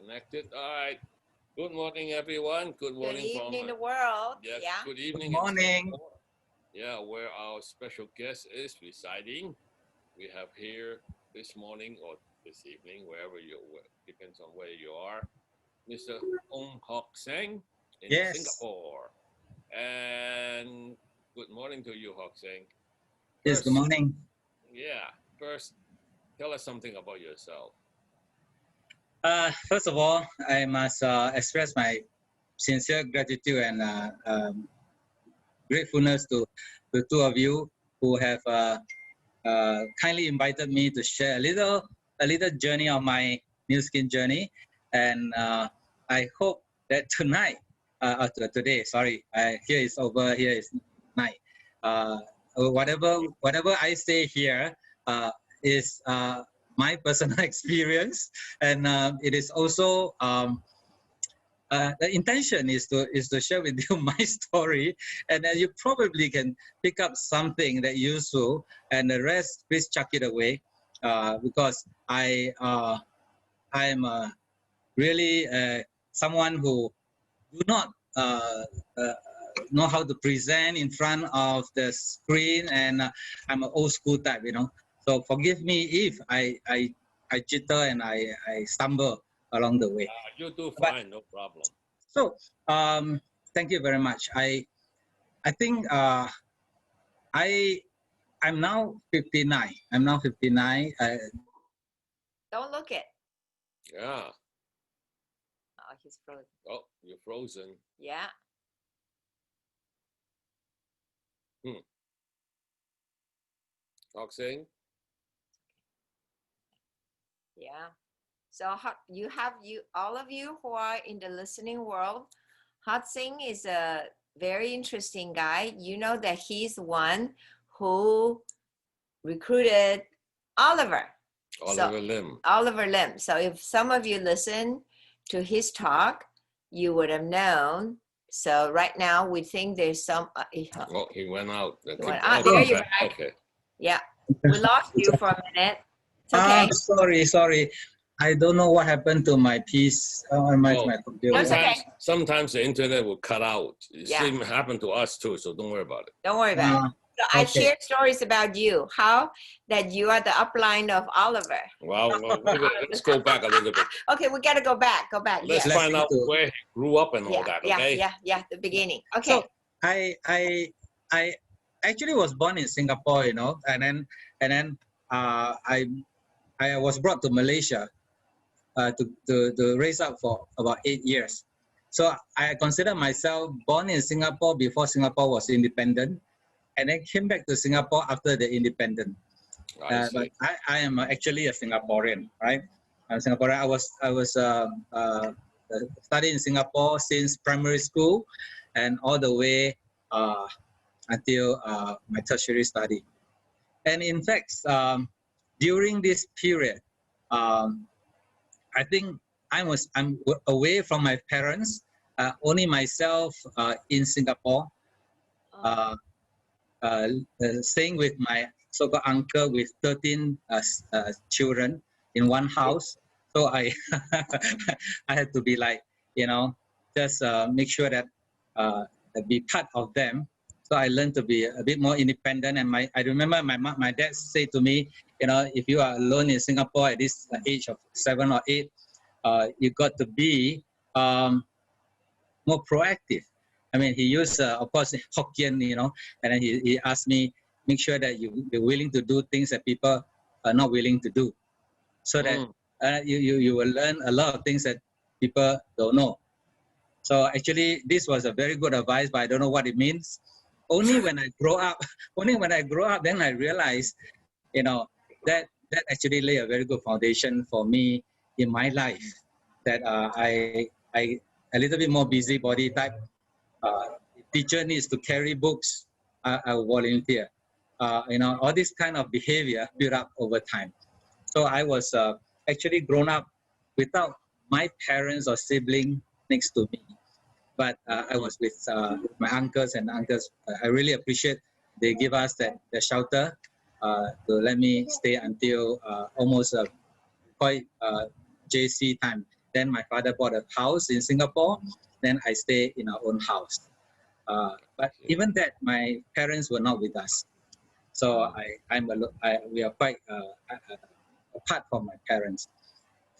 connected. All right. Good morning, everyone. Good morning Good evening, the from world. yes. Yeah. Good evening. Good morning. Yeah, where our special guest is residing. We have here this morning or this evening, depends on where you are, Mr. Hock Seng in Yes. Singapore. And good morning to you, Hock Seng. Yes, good morning. Yeah. First, tell us something about yourself. First of all, I must express my sincere gratitude and gratefulness to the two of you who have kindly invited me to share a little journey of my new skin journey. And I hope that tonight, today, sorry, here is over, here is night. Whatever I say here is my personal experience, and it is also the intention is to share with you my story, and then you probably can pick up something that useful, and the rest please chuck it away, because I am really someone who do not know how to present in front of the screen, and I'm an old school type, So forgive me if I jitter and I stumble along the way. You do fine, no problem. So thank you very much. I think I'm now 59. I'm now 59. Don't look it. Yeah. Oh, he's frozen. Oh, you're frozen. Yeah. Hock Seng? Yeah. So all of you who are in the listening world, Hock Seng is a very interesting guy. You know that he's the one who recruited Oliver. Oliver Lim. So if some of you listen to his talk, you would have known. So right now we think there's some. Oh, he went out. There you're back. Okay. Yeah, we lost you for a minute. It's okay. Sorry. I don't know what happened to my piece on my computer. Sometimes the internet will cut out. It happened to us too, so don't worry about it. Don't worry about it. So I shared stories about you, how that you are the upline of Oliver. Well, let's go back a little bit. Okay, we got to go back. Let's find out where he grew up and all that, okay? Yeah, the beginning. Okay. So I actually was born in Singapore, and then I was brought to Malaysia to raise up for about 8 years. So I consider myself born in Singapore before Singapore was independent, and then came back to Singapore after the independence. But I am actually a Singaporean, right? I'm Singaporean. I was studying in Singapore since primary school, and all the way until my tertiary study. And in fact, during this period, I think I'm away from my parents, only myself in Singapore, staying with my so-called uncle with 13 children in one house. So I I had to be like, just make sure that be part of them. So I learned to be a bit more independent. And I remember my dad said to me, if you are alone in Singapore at this age of 7 or 8, you got to be more proactive. I mean, he used, of course, Hokkien, and then he asked me, make sure that you're willing to do things that people are not willing to do. So that you will learn a lot of things that people don't know. So actually, this was a very good advice, but I don't know what it means. Only when I grow up, then I realized, that actually lay a very good foundation for me in my life. That I a little bit more busybody type. Teacher needs to carry books. I volunteer. All this kind of behavior built up over time. So I was actually grown up without my parents or sibling next to me. But I was with my uncles and aunts. I really appreciate they give us the shelter to let me stay until almost quite JC time. Then my father bought a house in Singapore. Then I stay in our own house. But even that, my parents were not with us. So we are quite apart from my parents.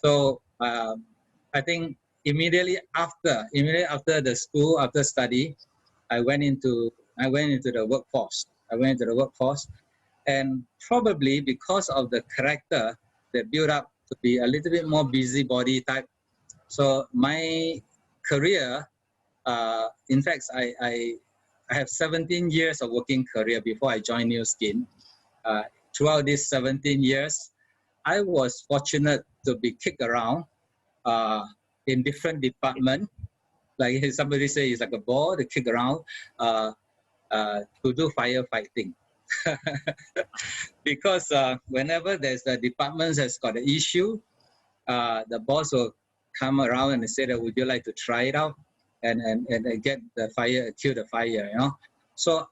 So I think immediately after the school, after study, I went into the workforce. And probably because of the character that built up to be a little bit more busybody type. So my career, in fact, I have 17 years of working career before I joined New Skin. Throughout these 17 years, I was fortunate to be kicked around in different departments. Like somebody say, it's like a ball to kick around to do firefighting. Because whenever there's a department that's got an issue, the boss will come around and say that, would you like to try it out and get the fire, kill the fire, you know? So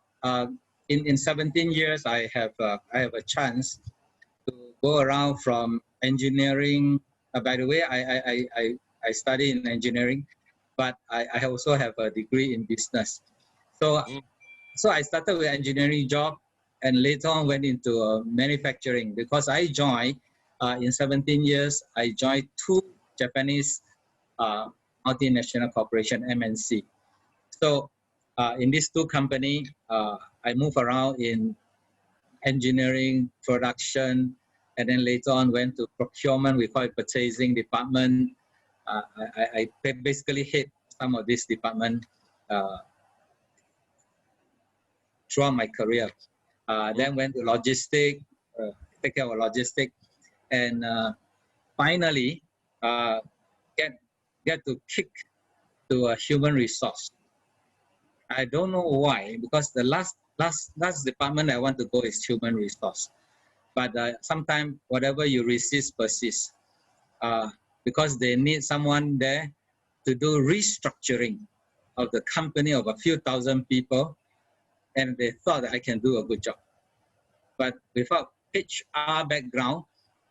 in 17 years, I have a chance to go around from engineering. By the way, I study in engineering, but I also have a degree in business. So I started with engineering job, and later on went into manufacturing, because I joined in 17 years. I joined 2 Japanese multinational corporation MNC. So in these 2 companies, I move around in engineering, production, and then later on went to procurement. We call it purchasing department. I basically hit some of this department throughout my career. Then went to logistic, take care of logistic, and finally get to kick to a human resource. I don't know why, because the last department I want to go is human resource. But sometimes whatever you resist persists, because they need someone there to do restructuring of the company of a few thousand people, and they thought that I can do a good job. But without HR background,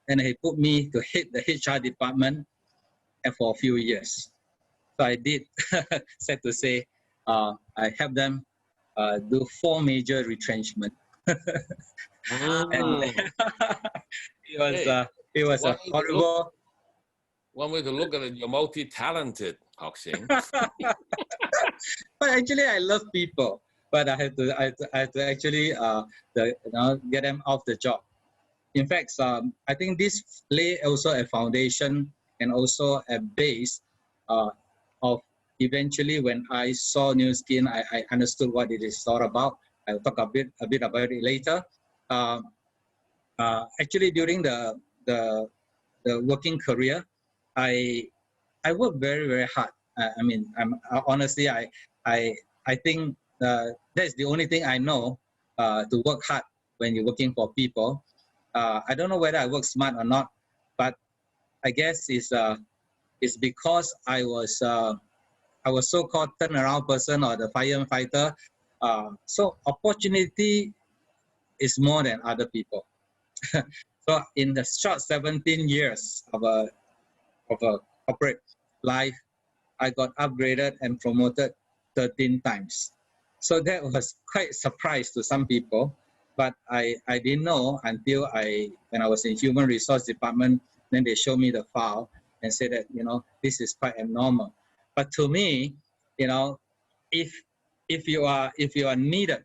and he put me to head the HR department for a few years. So I did, sad to say, I helped them do 4 major retrenchment. And it was a horrible. One way to look at it, you're multi-talented, Hock Seng. But actually, I love people. But I had to actually get them off the job. In fact, I think this lay also a foundation and also a base of eventually when I saw New Skin, I understood what it is all about. I'll talk a bit about it later. Actually, during the working career, I worked very, very hard. I mean, honestly, I think that's the only thing I know, to work hard when you're working for people. I don't know whether I work smart or not, but I guess it's because I was so-called turnaround person or the firefighter. So opportunity is more than other people. So in the short 17 years of a corporate life, I got upgraded and promoted 13 times. So that was quite a surprise to some people, but I didn't know until when I was in human resource department, then they showed me the file and said that, this is quite abnormal. But to me, if you are needed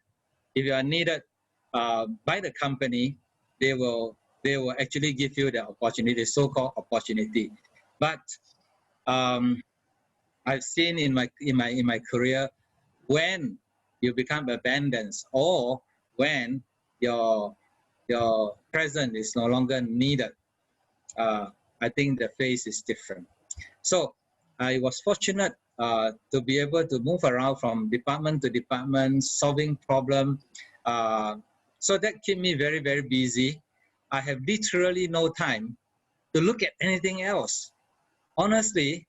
by the company, they will actually give you the opportunity, so-called opportunity. But I've seen in my career, when you become abandoned or when your presence is no longer needed, I think the face is different. So I was fortunate to be able to move around from department to department, solving problem. So that kept me very, very busy. I have literally no time to look at anything else. Honestly,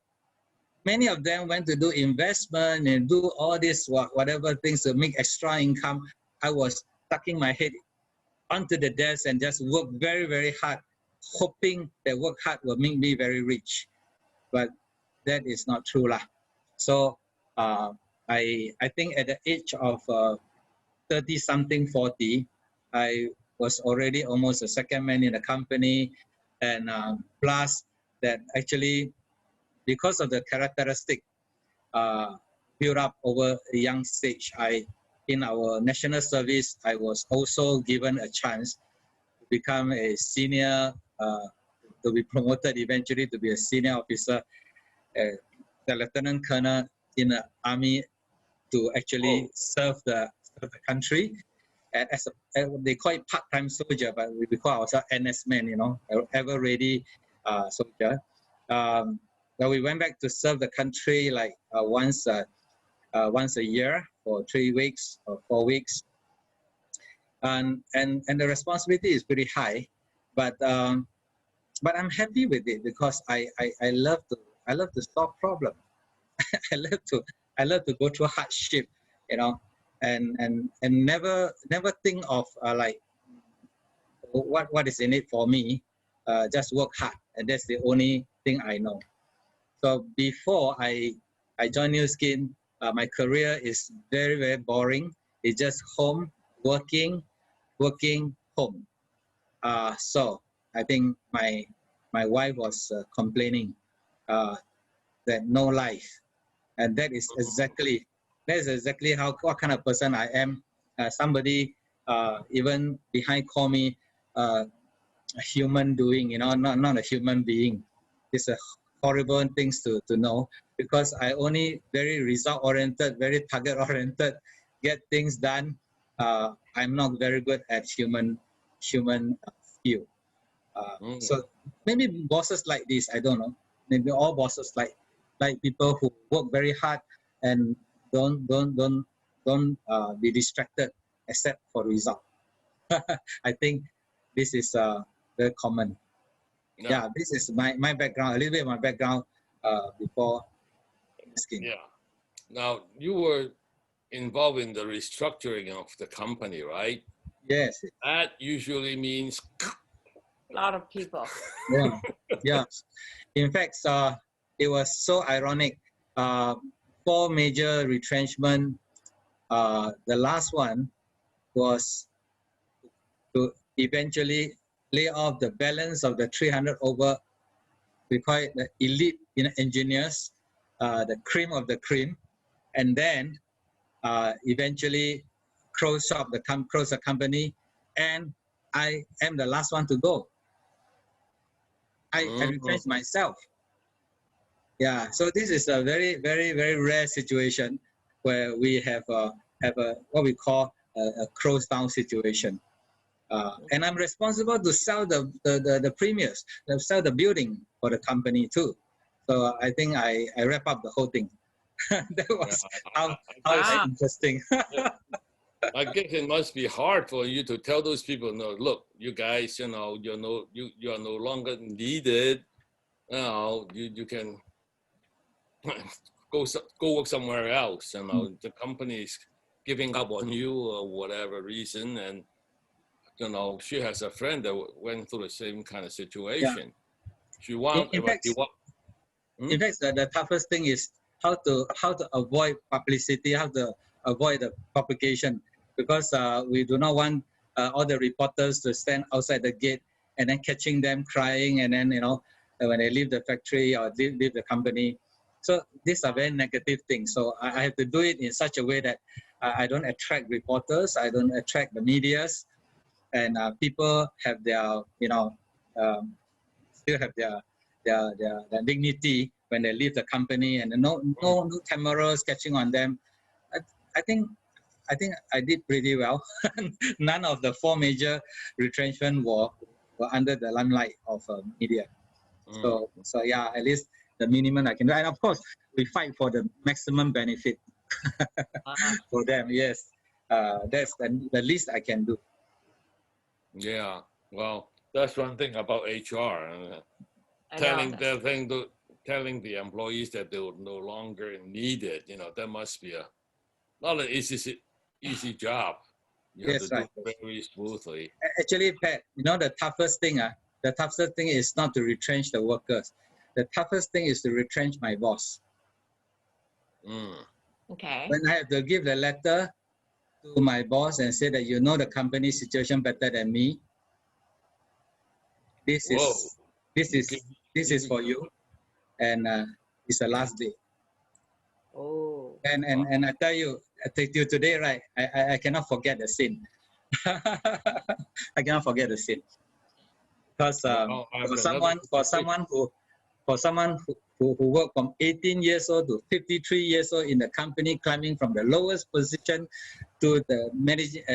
many of them went to do investment and do all this whatever things to make extra income. I was tucking my head onto the desk and just work very, very hard, hoping that work hard will make me very rich. But that is not true lah. So I think at the age of 30 something 40, I was already almost a second man in the company, and plus that actually because of the characteristic built up over a young stage, in our national service I was also given a chance to become a senior, to be promoted eventually to be a senior officer, the lieutenant colonel in the army, to actually serve the country. And they call it part-time soldier, but we call ourselves NS men, ever ready soldier. But we went back to serve the country like once a year for 3 weeks or 4 weeks, and the responsibility is pretty high, but I'm happy with it because I love to solve problems. I love to go through hardship, and never think of like what is in it for me. Just work hard, and that's the only thing I know. So before I joined New Skin, my career is very, very boring. It's just home, working, home. So I think my wife was complaining that no life, and that is exactly what kind of person I am. Somebody even behind call me a human doing, not a human being. It's a horrible things to know, because I only very result oriented, very target oriented, get things done. I'm not very good at human skill. So maybe bosses like this, I don't know. Maybe all bosses like people who work very hard and don't be distracted except for result. I think this is very common. No. Yeah, this is my background, a little bit of my background before Skin. Yeah. Now, you were involved in the restructuring of the company, right? Yes. That usually means A lot of people. Yeah. Yeah. In fact, it was so ironic. 4 major retrenchment. The last one was to eventually lay off the balance of the 300 over. We call it the elite engineers, the cream of the cream, and then eventually close the company, and I am the last one to go. I retrenched myself. Yeah, so this is a very, very, very rare situation where we have a what we call a closed down situation. And I'm responsible to sell the premiums, to sell the building for the company too. So I think I wrap up the whole thing. That was how interesting. I guess it must be hard for you to tell those people, no, look, you guys, you are no longer needed. You can go work somewhere else. The company is giving up on you or whatever reason, and she has a friend that went through the same kind of situation. She In fact, the toughest thing is how to avoid publicity, how to avoid the propagation, because we do not want all the reporters to stand outside the gate and then catching them crying, and then when they leave the factory or leave the company. So these are very negative things. So I have to do it in such a way that I don't attract reporters, I don't attract the medias, and people have their still have their dignity when they leave the company, and no cameras catching on them. I think I did pretty well. None of the 4 major retrenchment were under the limelight of media. So yeah, at least the minimum I can do. And of course, we fight for the maximum benefit for them. Yes, that's the least I can do. Yeah, well, that's one thing about HR. Telling the employees that they were no longer needed, that must be not an easy job. You have to do it very smoothly. Actually, Pat, the toughest thing is not to retrench the workers, the toughest thing is to retrench my boss. Mm. Okay. When I have to give the letter to my boss and say that you know the company situation better than me, this Whoa. is this You is give, this is for you, and it's the last day. Oh. And I tell you, till today, right? I cannot forget the scene. I cannot forget the scene because Well, I have another for situation. someone who worked from 18 years old to 53 years old in the company, climbing from the lowest position to the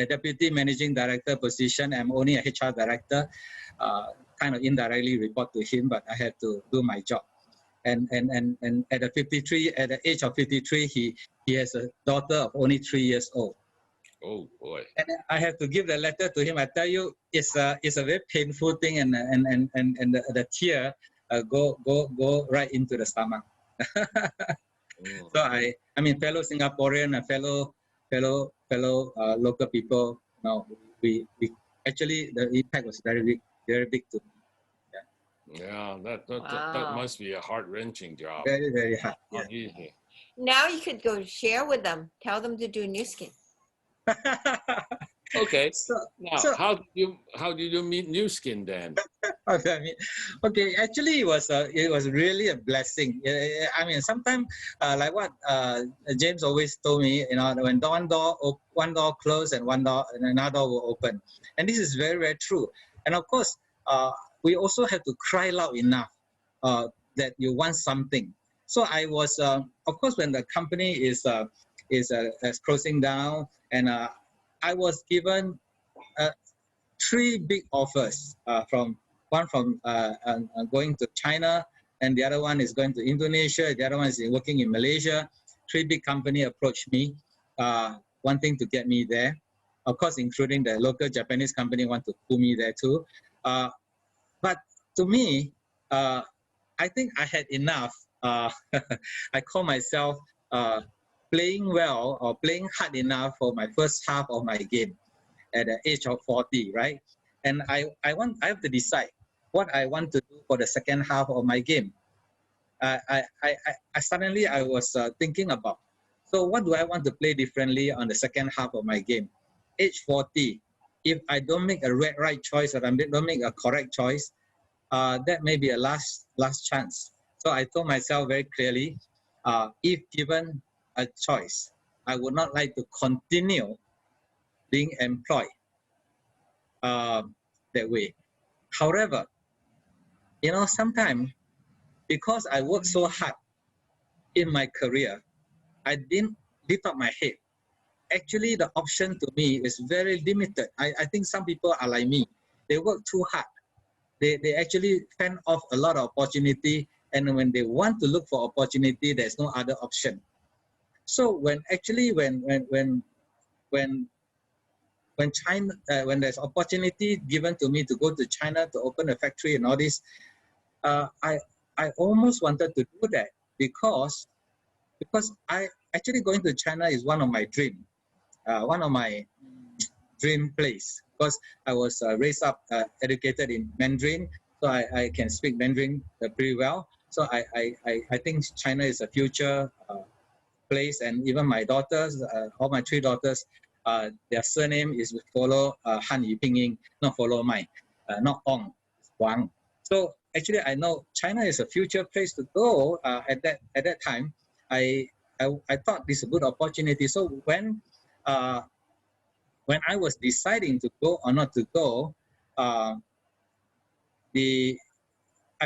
deputy managing director position. I'm only a HR director, kind of indirectly report to him, but I had to do my job. And at the age of 53, he has a daughter of only 3 years old. Oh boy. And I have to give the letter to him. I tell you, it's a very painful thing, and the tear go right into the stomach. Mm. So I mean, fellow Singaporean and fellow local people, we actually the impact was very big to me. Yeah, that Wow. must be a heart-wrenching job. Very hard. Yeah. Not easy. Now you could go share with them. Tell them to do new skin. Okay. so Now, how did you meet New Skin then? I mean, okay, actually, it was really a blessing. I mean, sometimes like what James always told me, when one door closed and another door will open, and this is very true. And of course, we also have to cry loud enough that you want something. So I was, of course, when the company is closing down, and I was given 3 big offers from going to China, and the other one is going to Indonesia. The other one is working in Malaysia. 3 big companies approached me, wanting to get me there. Of course, including the local Japanese company want to pull me there too. But to me, I think I had enough. I call myself playing well or playing hard enough for my first half of my game at the age of 40, right? And I have to decide what I want to do for the second half of my game. I suddenly I was thinking about, so what do I want to play differently on the second half of my game? Age 40, if I don't make a right choice or I don't make a correct choice, that may be a last chance. So I told myself very clearly, if given a choice, I would not like to continue being employed that way. However, sometimes because I worked so hard in my career, I didn't lift up my head. Actually, the option to me is very limited. I think some people are like me. They work too hard. They actually fend off a lot of opportunity, and when they want to look for opportunity, there's no other option. So when China, when there's opportunity given to me to go to China to open a factory and all this, I almost wanted to do that because I actually going to China is one of my dream place, because I was raised up, educated in Mandarin, so I can speak Mandarin pretty well. So I think China is a future place, and even my daughters, all my 3 daughters, their surname is follow Han Yu Pinyin, not follow mine, not Ong, Wang. So actually, I know China is a future place to go. At that time, I thought this is a good opportunity. So when I was deciding to go or not to go, I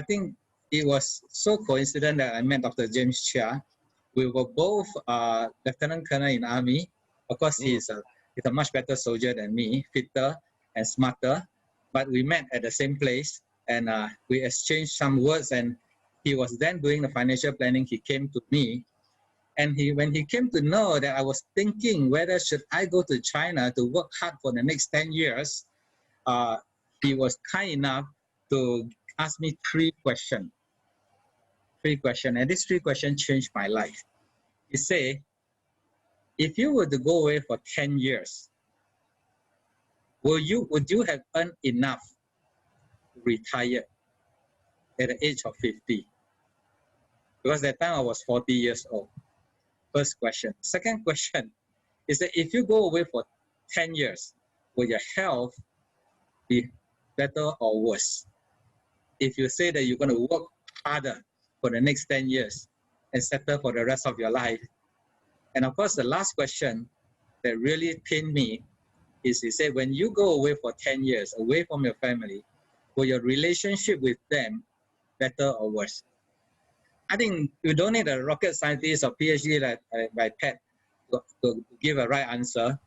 think it was so coincident that I met Dr. James Chia. We were both lieutenant colonel in army. Of course, he's a much better soldier than me, fitter and smarter. But we met at the same place, and we exchanged some words. And he was then doing the financial planning. He came to me, and when he came to know that I was thinking whether should I go to China to work hard for the next 10 years, he was kind enough to ask me 3 questions. And these 3 questions changed my life. He said, if you were to go away for 10 years, would you have earned enough to retire at the age of 50? because that time I was 40 years old. First question. Second question is that if you go away for 10 years, will your health be better or worse? If you say that you're going to work harder for the next 10 years and settle for the rest of your life. And of course, the last question that really pained me is he said, when you go away for 10 years, away from your family, will your relationship with them better or worse? I think you don't need a rocket scientist or PhD like Pat to give a right answer.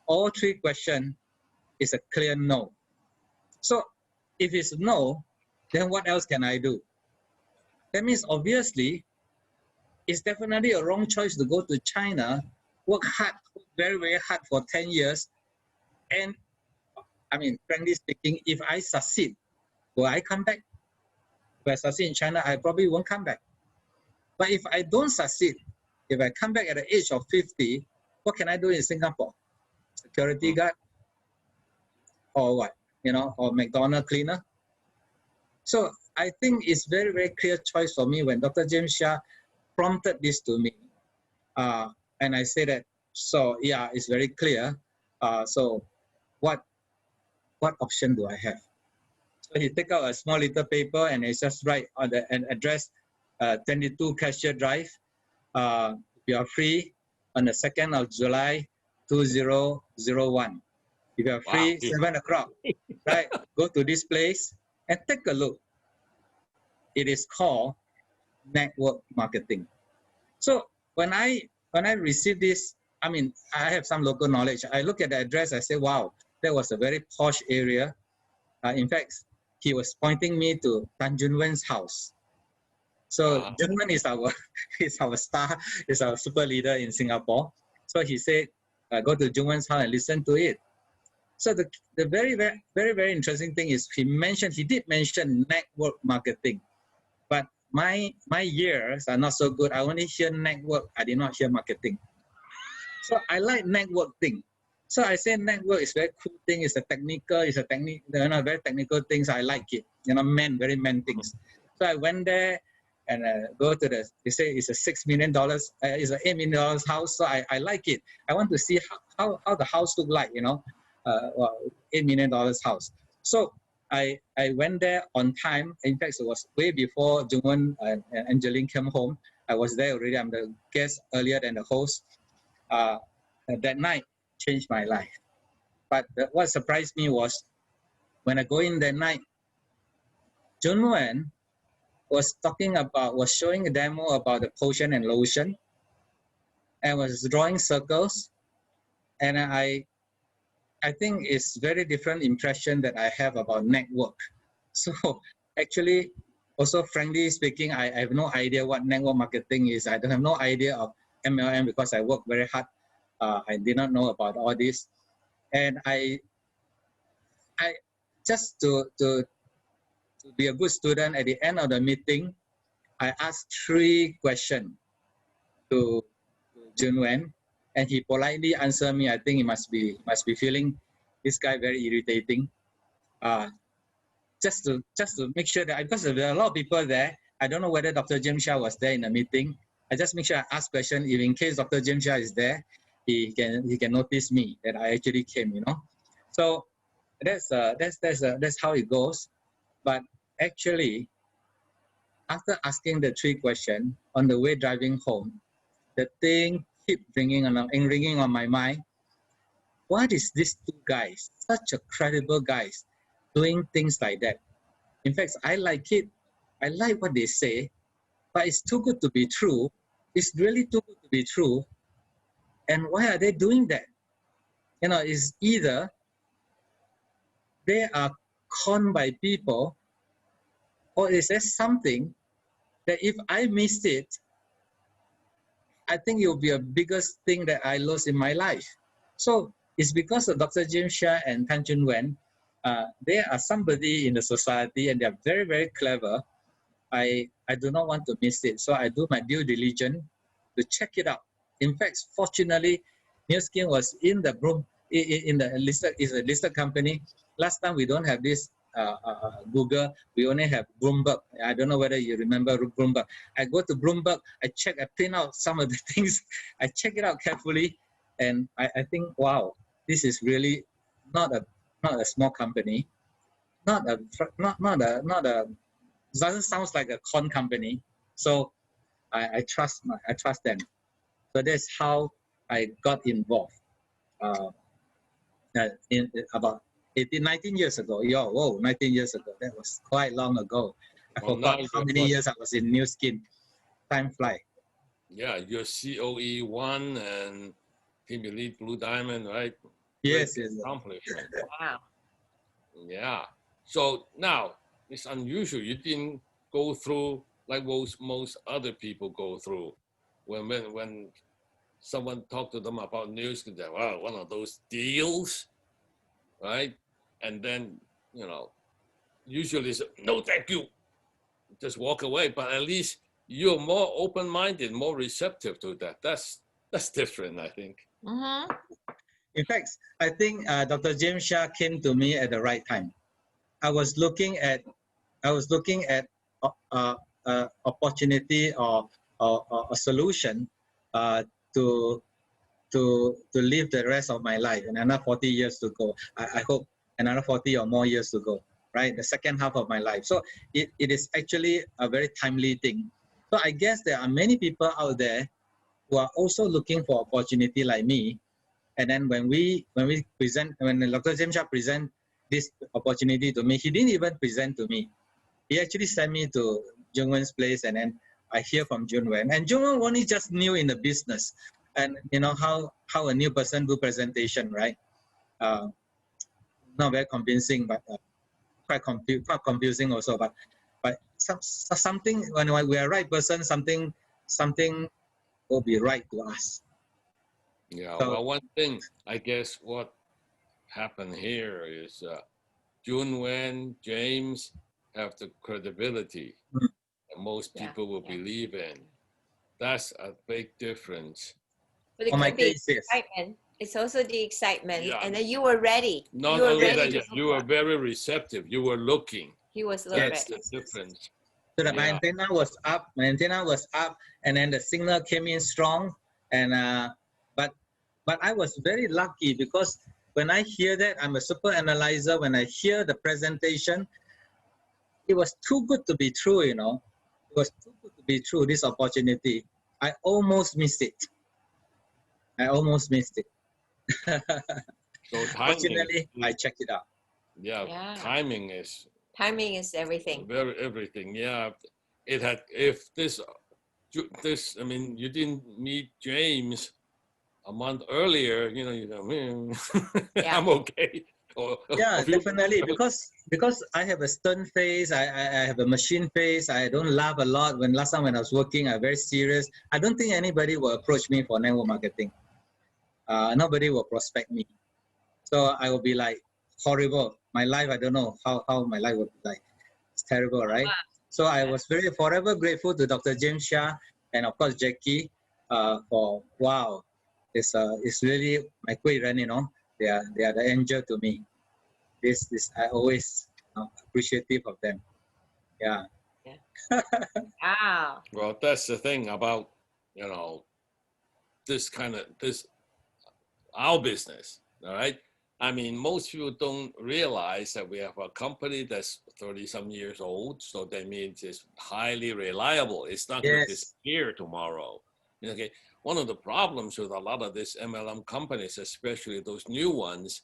All three questions is a clear no. So if it's no, then what else can I do? That means obviously it's definitely a wrong choice to go to China, work hard, very, very hard for 10 years. And I mean, frankly speaking, if I succeed, will I come back? If I succeed in China, I probably won't come back. But if I don't succeed, if I come back at the age of 50, what can I do in Singapore? Security guard? Or what? Or McDonald's cleaner? So I think it's very, very clear choice for me when Dr. James Shah prompted this to me. And I say that, so yeah, it's very clear. So what option do I have? So he take out a small little paper and he just write on an address, 22 Cashier Drive. If you are free on the 2nd of July, 2001. If you are free, 7 o'clock, right? Go to this place and take a look. It is called network marketing. So when I receive this, I mean, I have some local knowledge. I look at the address, I say, wow, that was a very posh area. In fact, he was pointing me to Tan Jun Wen's house. So Jun Wen is our star, is our super leader in Singapore. So he said, go to Jun Wen's house and listen to it. So the very, very, very, very interesting thing is he did mention network marketing, but my ears are not so good. I only hear network, I did not hear marketing. So I like network thing. So I say network is very cool thing. It's a very technical things. I like it. Very man things. So I went there and go to they say it's a $6 million, it's an $8 million house. So I like it. I want to see how the house look like, $8 million house. So I went there on time. In fact, it was way before Jungwon and Angeline came home. I was there already. I'm the guest earlier than the host. That night changed my life. But what surprised me was when I go in that night, Jungwon was showing a demo about the potion and lotion and was drawing circles. And I think it's very different impression that I have about network. So actually, also frankly speaking, I have no idea what network marketing is. I don't have no idea of MLM because I work very hard. I did not know about all this. And I just to be a good student, at the end of the meeting, I asked 3 questions to Junwen, and he politely answered me. I think he must be feeling this guy very irritating. Just to make sure that, because there are a lot of people there, I don't know whether Dr. James Shah was there in the meeting. I just make sure I ask questions. If in case Dr. James Shah is there, he can notice me that I actually came. So that's how it goes. But actually, after asking the 3 questions on the way driving home, the thing keep ringing on my mind. What is these 2 guys, such a credible guys, doing things like that? In fact, I like it. I like what they say, but it's too good to be true. It's really too good to be true. And why are they doing that? It's either they are conned by people, or is there something that if I missed it, I think it will be a biggest thing that I lost in my life. So it's because of Dr. James Shah and Tan Jun Wen. They are somebody in the society and they are very, very clever. I do not want to miss it. So I do my due diligence to check it out. In fact, fortunately, New Skin was in the group, in the listed, is a listed company. Last time we don't have this Google, we only have Bloomberg. I don't know whether you remember Bloomberg. I go to Bloomberg, I print out some of the things, I check it out carefully, and I think, wow, this is really not a small company, not a doesn't sound like a con company. So I trust them. So that's how I got involved. In about 19 years ago. 19 years ago. That was quite long ago. I Well, forgot now how you're many what? years I was in New Skin. Time fly. Yeah, you're COE one and Team Elite Blue Diamond, right? Yes, Great yes. accomplishment. Wow. Yeah. So now it's unusual. You didn't go through like most other people go through. When someone talked to them about news, they wow, one of those deals, right? And then usually it's no, thank you, just walk away. But at least you're more open-minded, more receptive to that. That's different, I think. Mm-hmm. In fact, I think Dr. James Shah came to me at the right time. I was looking at opportunity or a solution to live the rest of my life, and another 40 years to go. I hope another 40 or more years to go, right? The second half of my life. So it is actually a very timely thing. So I guess there are many people out there who are also looking for opportunity like me. And then when Dr. James Shah present this opportunity to me, he didn't even present to me. He actually sent me to Jung Wen's place, and then I hear from Jung Wen. And Jung Wen only just new in the business, and you know how a new person do presentation, right? Not very convincing, but quite confusing also. But something when we are right person, something will be right to us. Yeah. So, Well, one thing I guess what happened here is Jun Wen, James have the credibility Mm. that most people will believe in. That's a big difference. But it for my could be case, yes. excitement. It's also the excitement. Yeah. And then you were ready. Not You were only ready that, to you were very receptive. You were looking. He was a little That's bit. the difference. So that my Yeah. antenna was up. And then the signal came in strong. And but I was very lucky because when I hear that, I'm a super analyzer. When I hear the presentation, it was too good to be true. It was too good to be true. This opportunity, I almost missed it. So Fortunately, I checked it out. Yeah. Timing is everything. everything. Yeah. It had if this I mean you didn't meet James a month earlier, you go, I'm okay. Yeah, definitely. Because I have a stern face, I have a machine face. I don't laugh a lot. Last time when I was working, I'm very serious. I don't think anybody will approach me for network marketing. Nobody will prospect me. So I will be like horrible. My life, I don't know how my life would be like. It's terrible, right? So I was forever grateful to Dr. James Shah and of course Jackie for wow. It's really my great friend, They are the angel to me. This I always appreciative of them. Yeah. Wow. Well, that's the thing about this our business. All right. I mean, most people don't realize that we have a company that's 30-some years old. So that means it's highly reliable. It's not going to disappear tomorrow. Okay. One of the problems with a lot of these MLM companies, especially those new ones,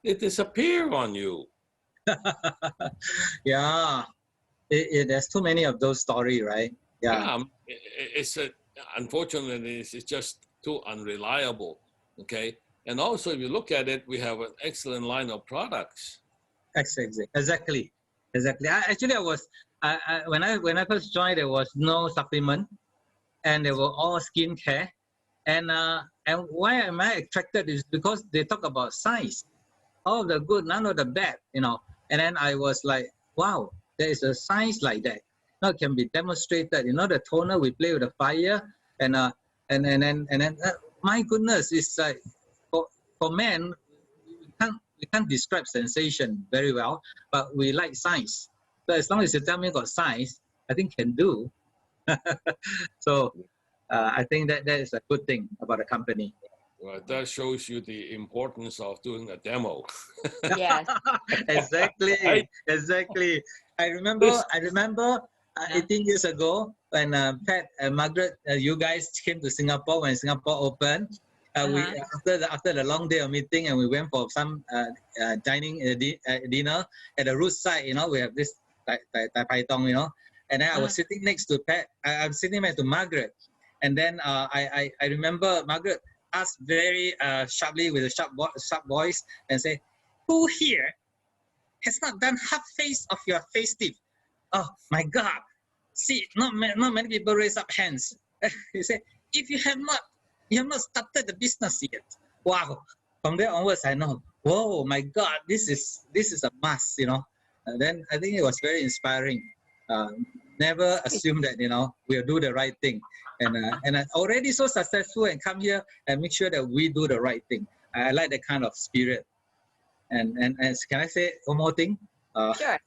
they disappear on you. Yeah. There's too many of those stories, right? Yeah. Unfortunately, it's just too unreliable. Okay. And also, if you look at it, we have an excellent line of products. Exactly. Actually, when I first joined, there was no supplement, and they were all skincare. And why am I attracted is because they talk about science, all of the good, none of the bad, And then I was like, wow, there is a science like that. Now it can be demonstrated. The toner we play with the fire, and then my goodness, it's like for men, we can't describe sensation very well, but we like science. So as long as you tell me about science, I think can do. So I think that is a good thing about a company. Well, that shows you the importance of doing a demo. Yes. Exactly, Right? exactly. I remember 18 years ago when Pat and Margaret, you guys came to Singapore when Singapore opened. We after the long day of meeting, and we went for some dining dinner at the roadside. We have this tai tong, and then I was sitting next to Pat. I'm sitting next to Margaret, and then I remember Margaret asked very sharply with a sharp voice and say, "Who here has not done half face of your face tip?" Oh my God! See, not many people raise up hands. He said, "If you have not started the business yet." Wow! From there onwards, I know. Whoa, my God! This is a must, And then I think it was very inspiring. Never assume that we'll do the right thing, and already so successful and come here and make sure that we do the right thing. I like that kind of spirit. And can I say one more thing? Sure.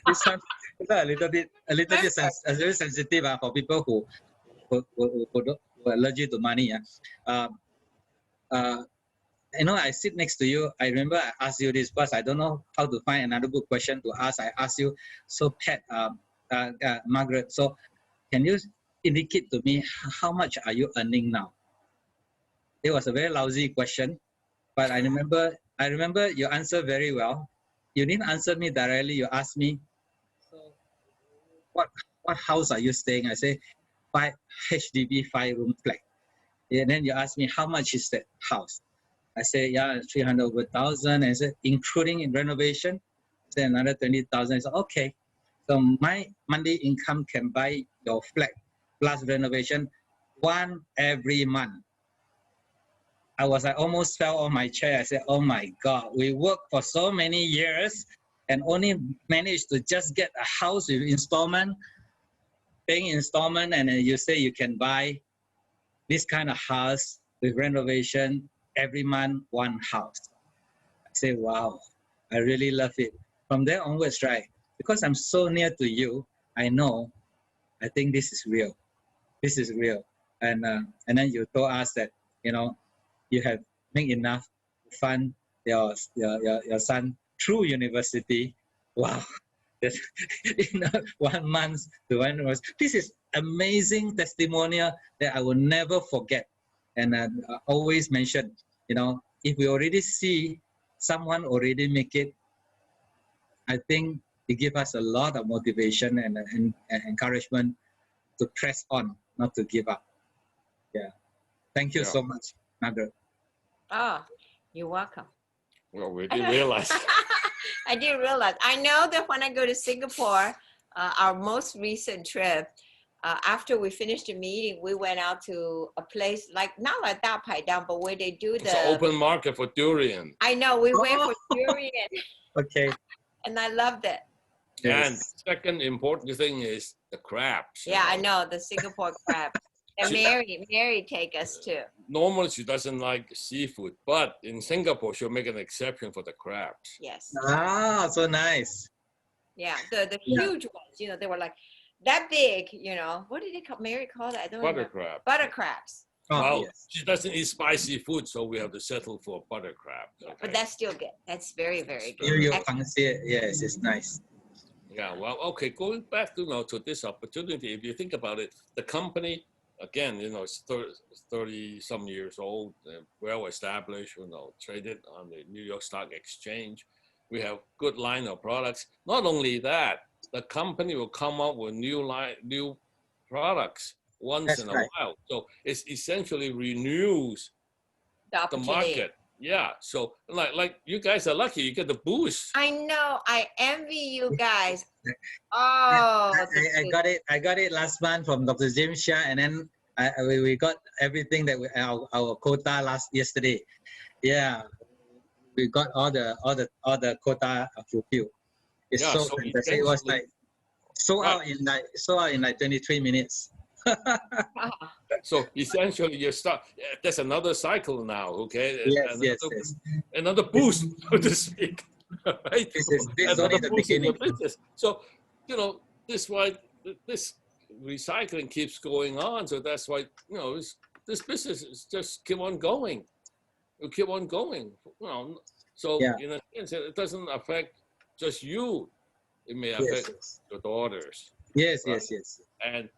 This one is a little bit very sensitive for people who are allergic to money. I sit next to you. I remember I asked you this because I don't know how to find another good question to ask. I asked you, so Pat, Margaret, so can you indicate to me how much are you earning now? It was a very lousy question, but I remember you answered very well. You didn't answer me directly. You asked me, so what house are you staying? I say, 5 HDB 5-room flat. And then you ask me, how much is that house? I say, yeah, 300,000. And I said, including in renovation? I say, another 20,000. I said, okay. So my monthly income can buy your flat plus renovation one every month. I almost fell on my chair. I said, oh my God, we worked for so many years and only managed to just get a house with installment, paying installment, and then you say you can buy this kind of house with renovation every month, one house. I say, wow, I really love it. From there onwards, right, because I'm so near to you, I know, I think this is real. This is real. And then you told us that, you have made enough to fund your son through university. Wow. 1 month to 1 month. This is amazing testimonial that I will never forget. And I always mention, if we already see someone already make it, I think it gives us a lot of motivation and encouragement to press on, not to give up. Yeah. Thank you so much, Margaret. Oh, you're welcome. Well, we didn't realize. I didn't realize. I know that when I go to Singapore, our most recent trip, after we finished the meeting, we went out to a place not like Da Pai Dang, but where they do It's an open market for durian. I know, we went for durian. Okay. And I loved it. Yes. And the second important thing is the crabs. Yeah, I know, the Singapore crab. And Mary take us to. Normally she doesn't like seafood, but in Singapore she'll make an exception for the crabs. Yes. Ah, so nice. Yeah, the huge ones, they were like that big, what did Mary call that? I don't Butter remember. crab. Butter crabs. Oh, Well, yes. she doesn't eat spicy food, so we have to settle for butter crab. Yeah, okay? but that's still good. That's very, very good. Yes, it's nice. Yeah, well, okay, going back to this opportunity, if you think about it, the company, again, it's 30 some years old, well established, traded on the New York Stock Exchange. We have good line of products. Not only that, the company will come up with new products once in a while. So it essentially renews the market. Yeah. So like you guys are lucky, you get the boost. I know. I envy you guys. Oh, I got it last month from Dr. James Shah, and then we got everything that our quota yesterday. Yeah, we got all the quota fulfilled. It's so fantastic. It was like sold out in like 23 minutes. So essentially, you start. There's another cycle now. Okay. Yes. another boost, so to speak. Right? This is only Another the boost in the beginning. business. So, you know, this why this recycling keeps going on. So that's why, you know, this business is just keep on going. It'll keep on going. You know, so Yeah. in a sense, it doesn't affect just you. It may Yes, affect yes, your daughters, yes, right? yes, yes. And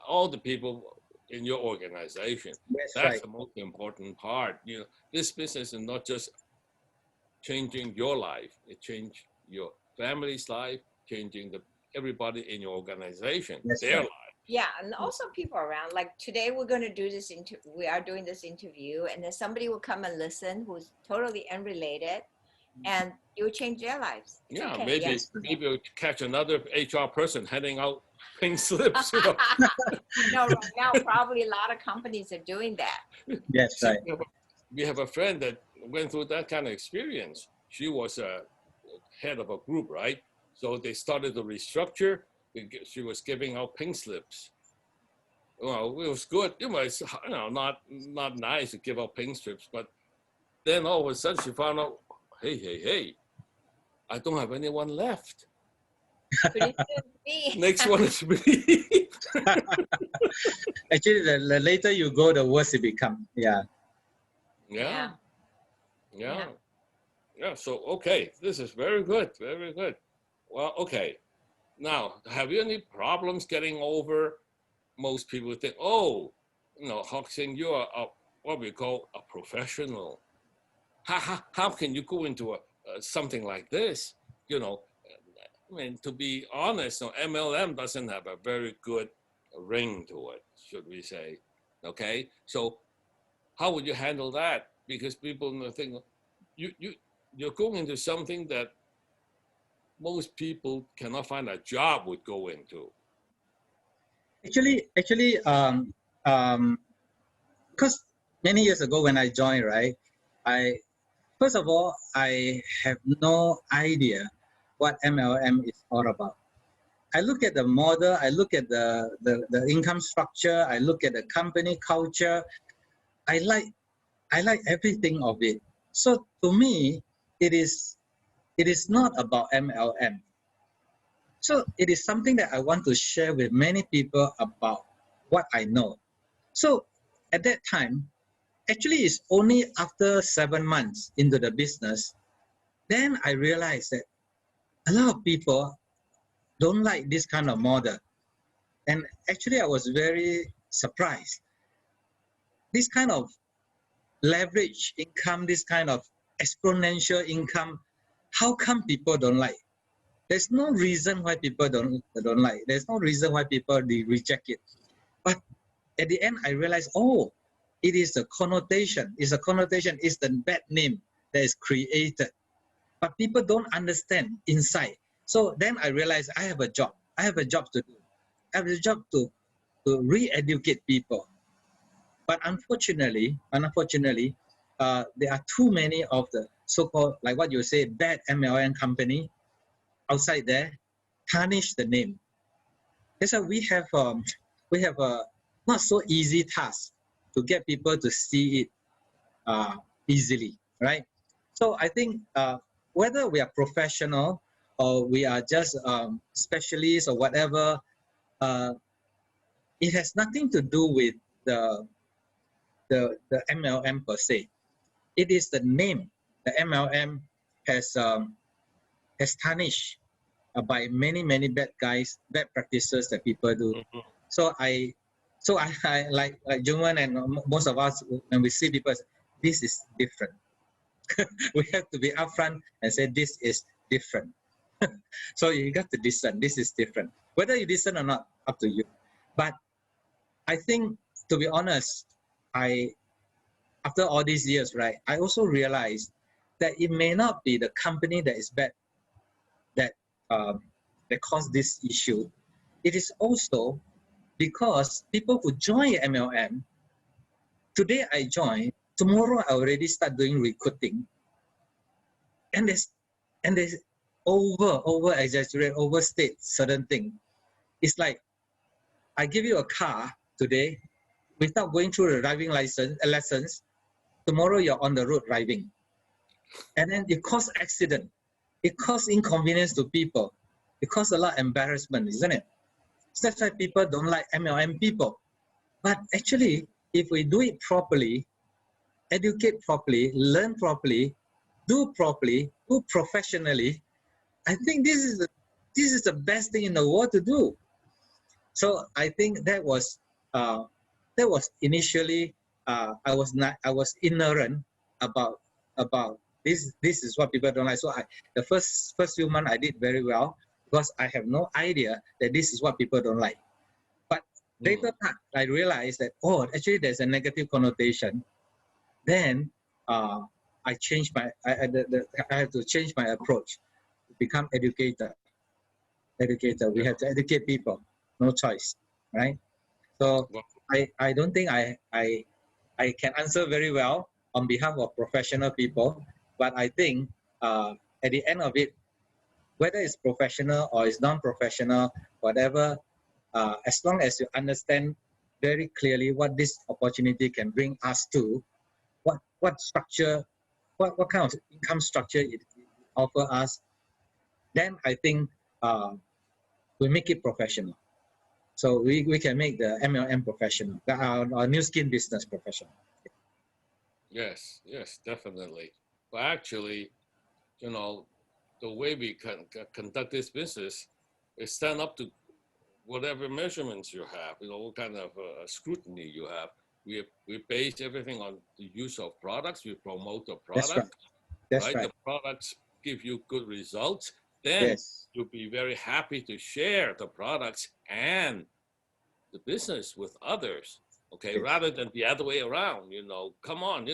all the people in your organization. That's That's right. the most important part. You know, this business is not just changing your life; it changed your family's life, changing everybody in your organization, That's their right. life. Yeah, and also people around. Like today, we're going to do this we are doing this interview, and then somebody will come and listen who's totally unrelated, and you will change their lives. It's Yeah, okay. maybe Yeah. maybe you'll catch another HR person handing out pink slips. You know, No, right now probably a lot of companies are doing that. That's see, right. we have a friend that went through that kind of experience. She was a head of a group, right? So they started to restructure. She was giving out pink slips. Well, it was good. It was, you know, not nice to give out pink slips, but then all of a sudden she found out, hey, I don't have anyone left. Pretty soon, me. Next one is me. Actually, the later you go, the worse it become. Yeah. Yeah, Yeah. yeah, yeah. So okay, this is very good, very good. Well, okay. Now, have you any problems getting over? Most people think, oh, you know, Hock Seng, you are what we call a professional. How can you go into something like this? You know, I mean, to be honest, no, MLM doesn't have a very good ring to it, should we say? Okay, so how would you handle that? Because people think you're going into something that most people cannot find a job would go into. Actually, because many years ago when I joined, right, I first of all I have no idea what MLM is all about. I look at the model, I look at the income structure, I look at the company culture. I like everything of it. So to me, it is not about MLM. So it is something that I want to share with many people about what I know. So at that time, actually it's only after 7 months into the business, then I realized that a lot of people don't like this kind of model. And actually I was very surprised. This kind of leverage income, this kind of exponential income, how come people don't like? There's no reason why people don't like. There's no reason why people they reject it. But at the end, I realized, oh, it is a connotation. It's a connotation. It's the bad name that is created. But people don't understand inside. So then I realized I have a job. I have a job to do. I have a job to re-educate people. But unfortunately, there are too many of the so-called, like what you say, bad MLM company outside there, tarnish the name. That's why we have a not so easy task to get people to see it easily, right? So I think whether we are professional or we are just specialists or whatever, uh, it has nothing to do with the MLM per se. It is the name. The MLM has tarnished by many bad guys, bad practices that people do. Mhm. So I like Jungwon and most of us when we see people, this is different. We have to be upfront and say this is different. So you got to discern. This is different. Whether you listen or not, up to you. But I think, to be honest, after all these years, right, I also realized that it may not be the company that is bad that that caused this issue. It is also because people who join MLM, today I join, tomorrow I already start doing recruiting, and they over exaggerate, overstate certain thing. It's like I give you a car today without going through the driving license lessons. Tomorrow you're on the road driving. And then it causes accident. It causes inconvenience to people. It causes a lot of embarrassment, isn't it? So that's why people don't like MLM people. But actually, if we do it properly, educate properly, learn properly, do professionally, I think this is the best thing in the world to do. So I think that was initially I was ignorant about this. This is what people don't like. So the first few months I did very well because I have no idea that this is what people don't like. But later I realized that actually there's a negative connotation. Then I changed I had to change my approach to become educator. We have to educate people. No choice, right? So I don't think I can answer very well on behalf of professional people, but I think at the end of it, whether it's professional or it's non-professional, whatever, as long as you understand very clearly what this opportunity can bring us to, what structure, what kind of income structure it offer us, then I think we make it professional. So we can make the MLM professional, our new skin business professional. Yes, definitely. But actually, the way we can conduct this business is stand up to whatever measurements you have, what kind of scrutiny you have. We base everything on the use of products. We promote the product. That's right. The products give you good results. Then you'll be very happy to share the products and the business with others. Okay, rather than the other way around. Come on,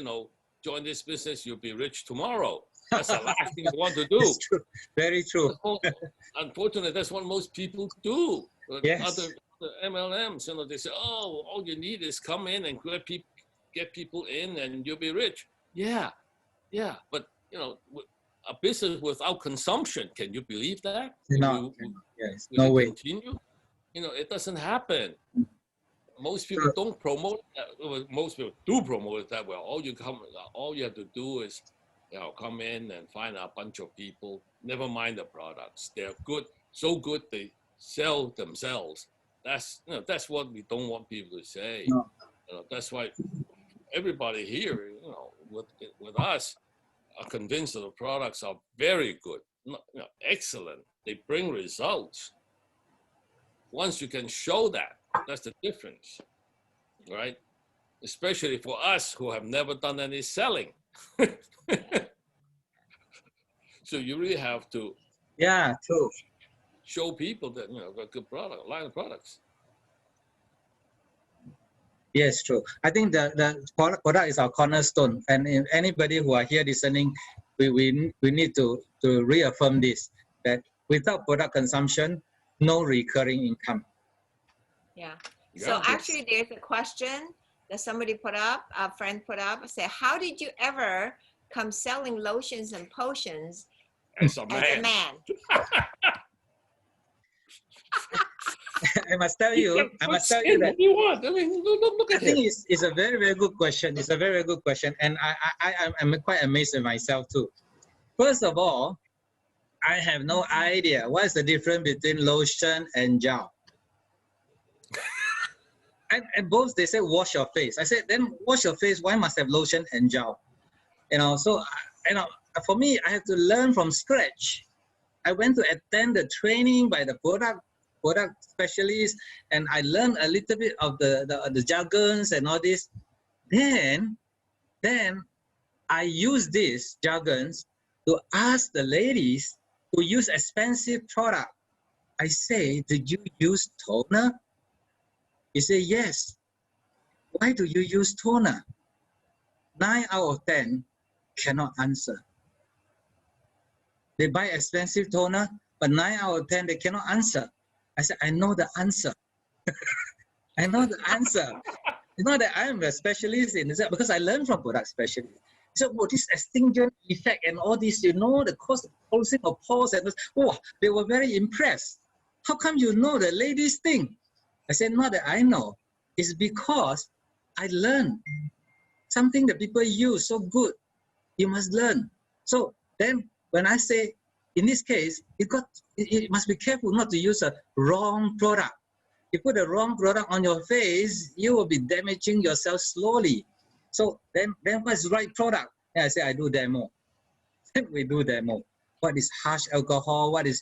join this business, you'll be rich tomorrow. That's the last thing you want to do. It's true. Very true. Unfortunately, that's what most people do. Yes. Other MLMs, they say, all you need is come in and get people in and you'll be rich. Yeah, but a business without consumption, can you believe that? No, no way. Continue? It doesn't happen. Most people don't promote that. Most people do promote it that well. All you have to do is, come in and find a bunch of people. Never mind the products. They're good, so good they sell themselves. That's what we don't want people to say. No. That's why everybody here, with us, are convinced that the products are very good, excellent. They bring results. Once you can show that, that's the difference, right? Especially for us who have never done any selling. So you really have to true. show people that a good product, line of products. Yes, true. I think the product is our cornerstone, and if anybody who are here listening, we need to reaffirm this, that without product consumption, no recurring income. Yeah. So actually, there's a question that somebody put up, a friend put up, say, how did you ever come selling lotions and potions as a man? I must tell you that. What do you want? I mean, look at I think it's a very, very good question. It's a very, very good question, and I'm quite amazed at myself too. First of all, I have no idea what's the difference between lotion and gel. And both they say wash your face. I said, then wash your face. Why must have lotion and gel? So for me, I have to learn from scratch. I went to attend the training by the product specialist, and I learned a little bit of the jargons and all this. Then I use these jargons to ask the ladies who use expensive product. I say, did you use toner? He say, yes. Why do you use toner? 9 out of 10 cannot answer. They buy expensive toner, but 9 out of 10 they cannot answer. I said, I know the answer. I know the answer. It's not that I am a specialist in this, because I learned from product specialists. So, this astringent effect and all this, the closing of pores, and they were very impressed. How come you know the ladies thing? I said, not that I know. It's because I learned something that people use so good. You must learn. So then when I say, in this case, it must be careful not to use a wrong product. You put a wrong product on your face, you will be damaging yourself slowly. So then what's the right product? Then I say, I do demo. Then we do demo. What is harsh alcohol? What is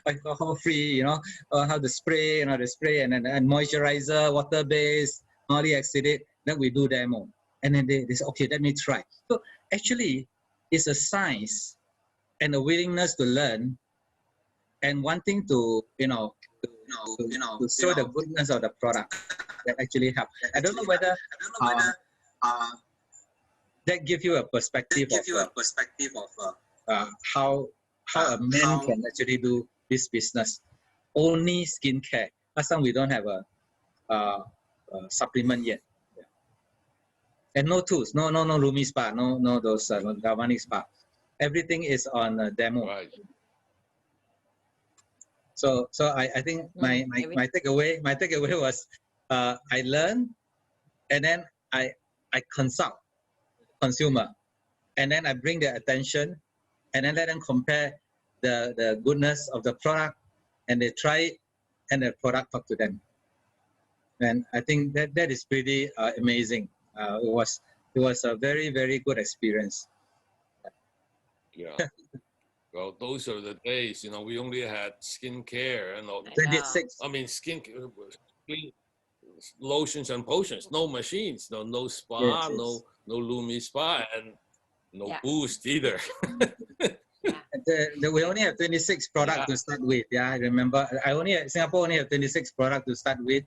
alcohol free? How to spray, the spray and moisturizer, water based, polyacid. Then we do demo. And then they say, okay, let me try. So actually, it's a science and a willingness to learn and wanting to, to show the goodness of the product that actually help. I don't know whether that gives you a perspective of how a man can actually do this business. Only skincare. Last time we don't have a supplement yet. And no tools, no Lumi Spa, no those galvanic spa. Everything is on demo. Right. So I think my takeaway was I learn, and then I consult consumer, and then I bring their attention, and then let them compare the goodness of the product, and they try it, and the product talk to them. And I think that is pretty amazing. It was a very, very good experience. Yeah. Well, those are the days, we only had skincare and all. 26. I mean, lotions and potions, no machines, no spa, Yes. no Lumi Spa, and no Yeah. boost either. We only have 26 products to start with. Yeah, I remember. Singapore only have 26 products to start with.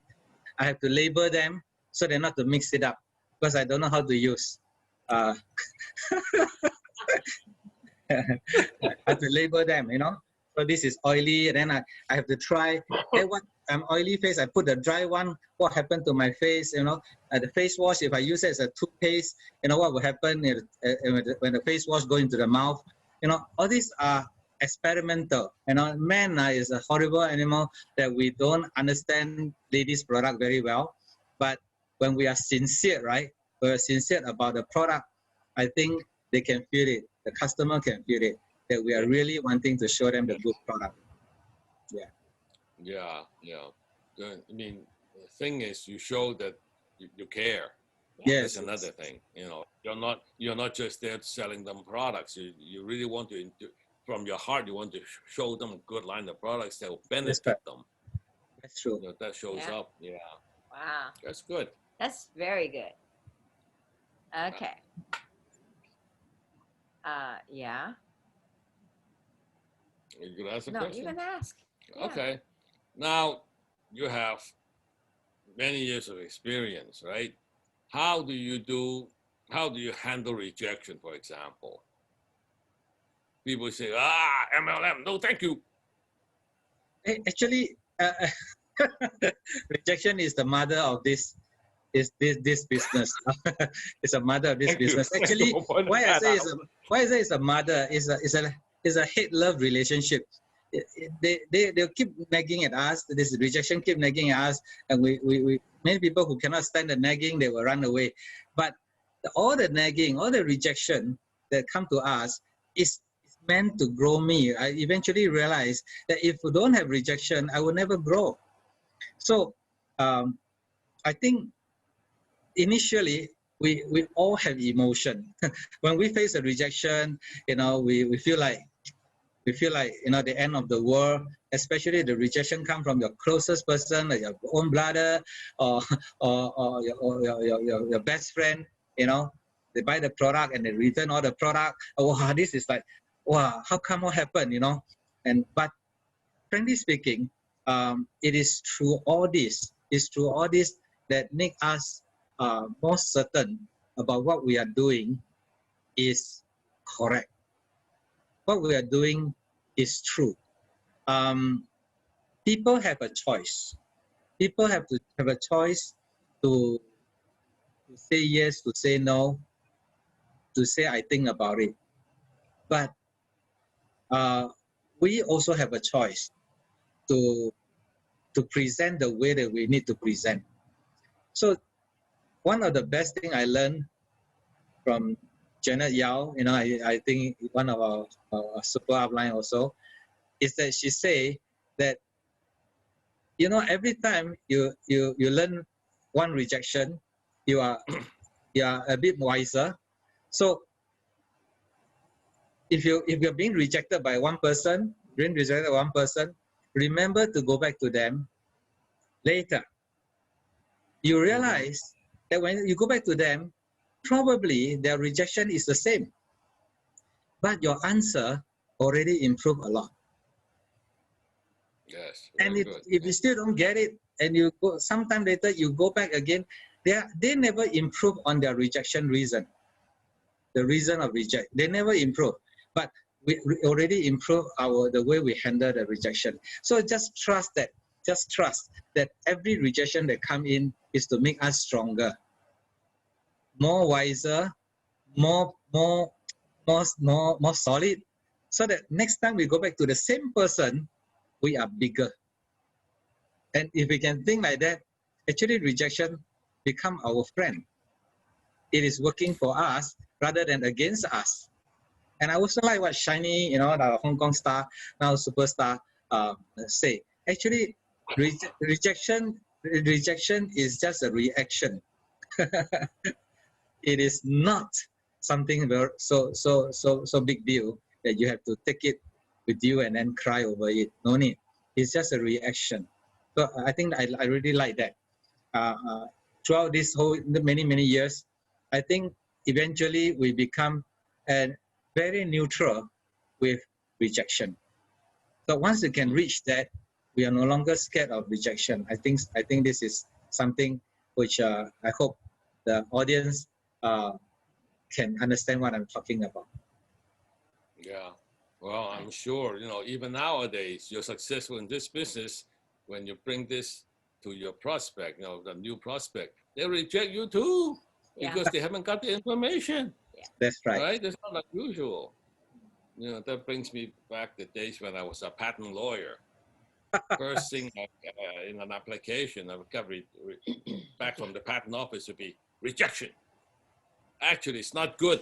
I have to label them so they're not to mix it up because I don't know how to use. I have to label them, So this is oily, and then I have to try. Hey, what I'm oily face, I put the dry one. What happened to my face? The face wash, if I use it as a toothpaste, what will happen when the face wash go into the mouth? All these are experimental. Man is a horrible animal that we don't understand ladies' product very well. But when we are sincere, right? We're sincere about the product. I think they can feel it. The customer can feel it. That we are really wanting to show them the good product. Yeah. I mean, the thing is, you show that you care. Yes. That's another thing. You're not just there selling them products. You really want to, from your heart, you want to show them a good line of products that will benefit them. That's true. That shows up. Yeah. Wow. That's good. That's very good. Okay. Yeah. You could ask a No, question. you can ask. Yeah. Okay. Now you have many years of experience, right? How do you handle rejection, for example? People say, MLM, no thank you. Actually, rejection is the mother of this business. It's a mother of this Thank you. business. Actually, why I say it's a mother is a hate-love relationship. They'll keep nagging at us. This rejection keep nagging at us, and we many people who cannot stand the nagging, they will run away. But all the nagging, all the rejection that come to us is meant to grow me. I eventually realized that if we don't have rejection, I will never grow. So I think initially we all have emotion. When we face a rejection, we feel like the end of the world. Especially the rejection come from your closest person, like your own brother or your best friend. They buy the product and they return all the product. Wow, this is like, wow, how come what happened? But frankly speaking, it is through all this. It's through all this that make us more certain about what we are doing is correct. What we are doing is true. People have a choice. People have to have a choice to say yes, to say no, to say I think about it. But we also have a choice to present the way that we need to present. So one of the best thing I learned from Janet Yao, I think one of our super upline also, is that she say that, every time you learn one rejection, you are a bit wiser. So if you're being rejected by one person, remember to go back to them later. You realize that when you go back to them, probably their rejection is the same, but your answer already improved a lot. Yes. And if you still don't get it, and you go sometime later, you go back again, they never improve on their rejection reason. The reason of reject, they never improve. But we already improve the way we handle the rejection. So just trust that every rejection that come in is to make us stronger, more wiser, more solid, so that next time we go back to the same person, we are bigger. And if we can think like that, actually rejection become our friend. It is working for us rather than against us. And I also like what Shiny, the Hong Kong star, now superstar, say. Actually, rejection is just a reaction. It is not something so big deal that you have to take it with you and then cry over it. No need. It's just a reaction. So I think I really like that. Throughout this whole many years, I think eventually we become very neutral with rejection. So once you can reach that, we are no longer scared of rejection. I think this is something which I hope the audience can understand what I'm talking about. Yeah. Well, I'm sure, even nowadays, you're successful in this business. When you bring this to your prospect, the new prospect, they reject you too because they haven't got the information. That's right. Right? That's not unusual. That brings me back the days when I was a patent lawyer. First thing in an application I got back from the patent office would be rejection. Actually, it's not good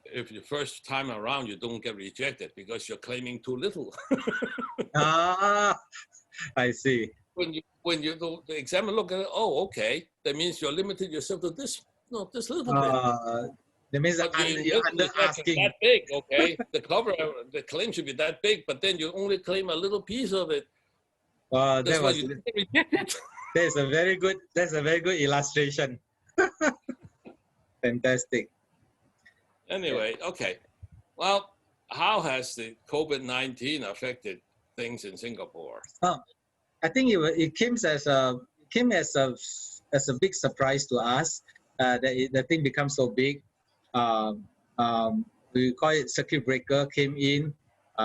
if the first time around you don't get rejected because you're claiming too little. I see. When the examiner look at it, oh, okay, that means you're limited yourself to this little bit. That means you're under asking. That big, okay? The claim should be that big, but then you only claim a little piece of it. That's why you get rejected. That's a very good illustration. Fantastic. Anyway, okay. Well, how has the COVID-19 affected things in Singapore? I think it came as a big surprise to us that the thing becomes so big. We call it circuit breaker came in.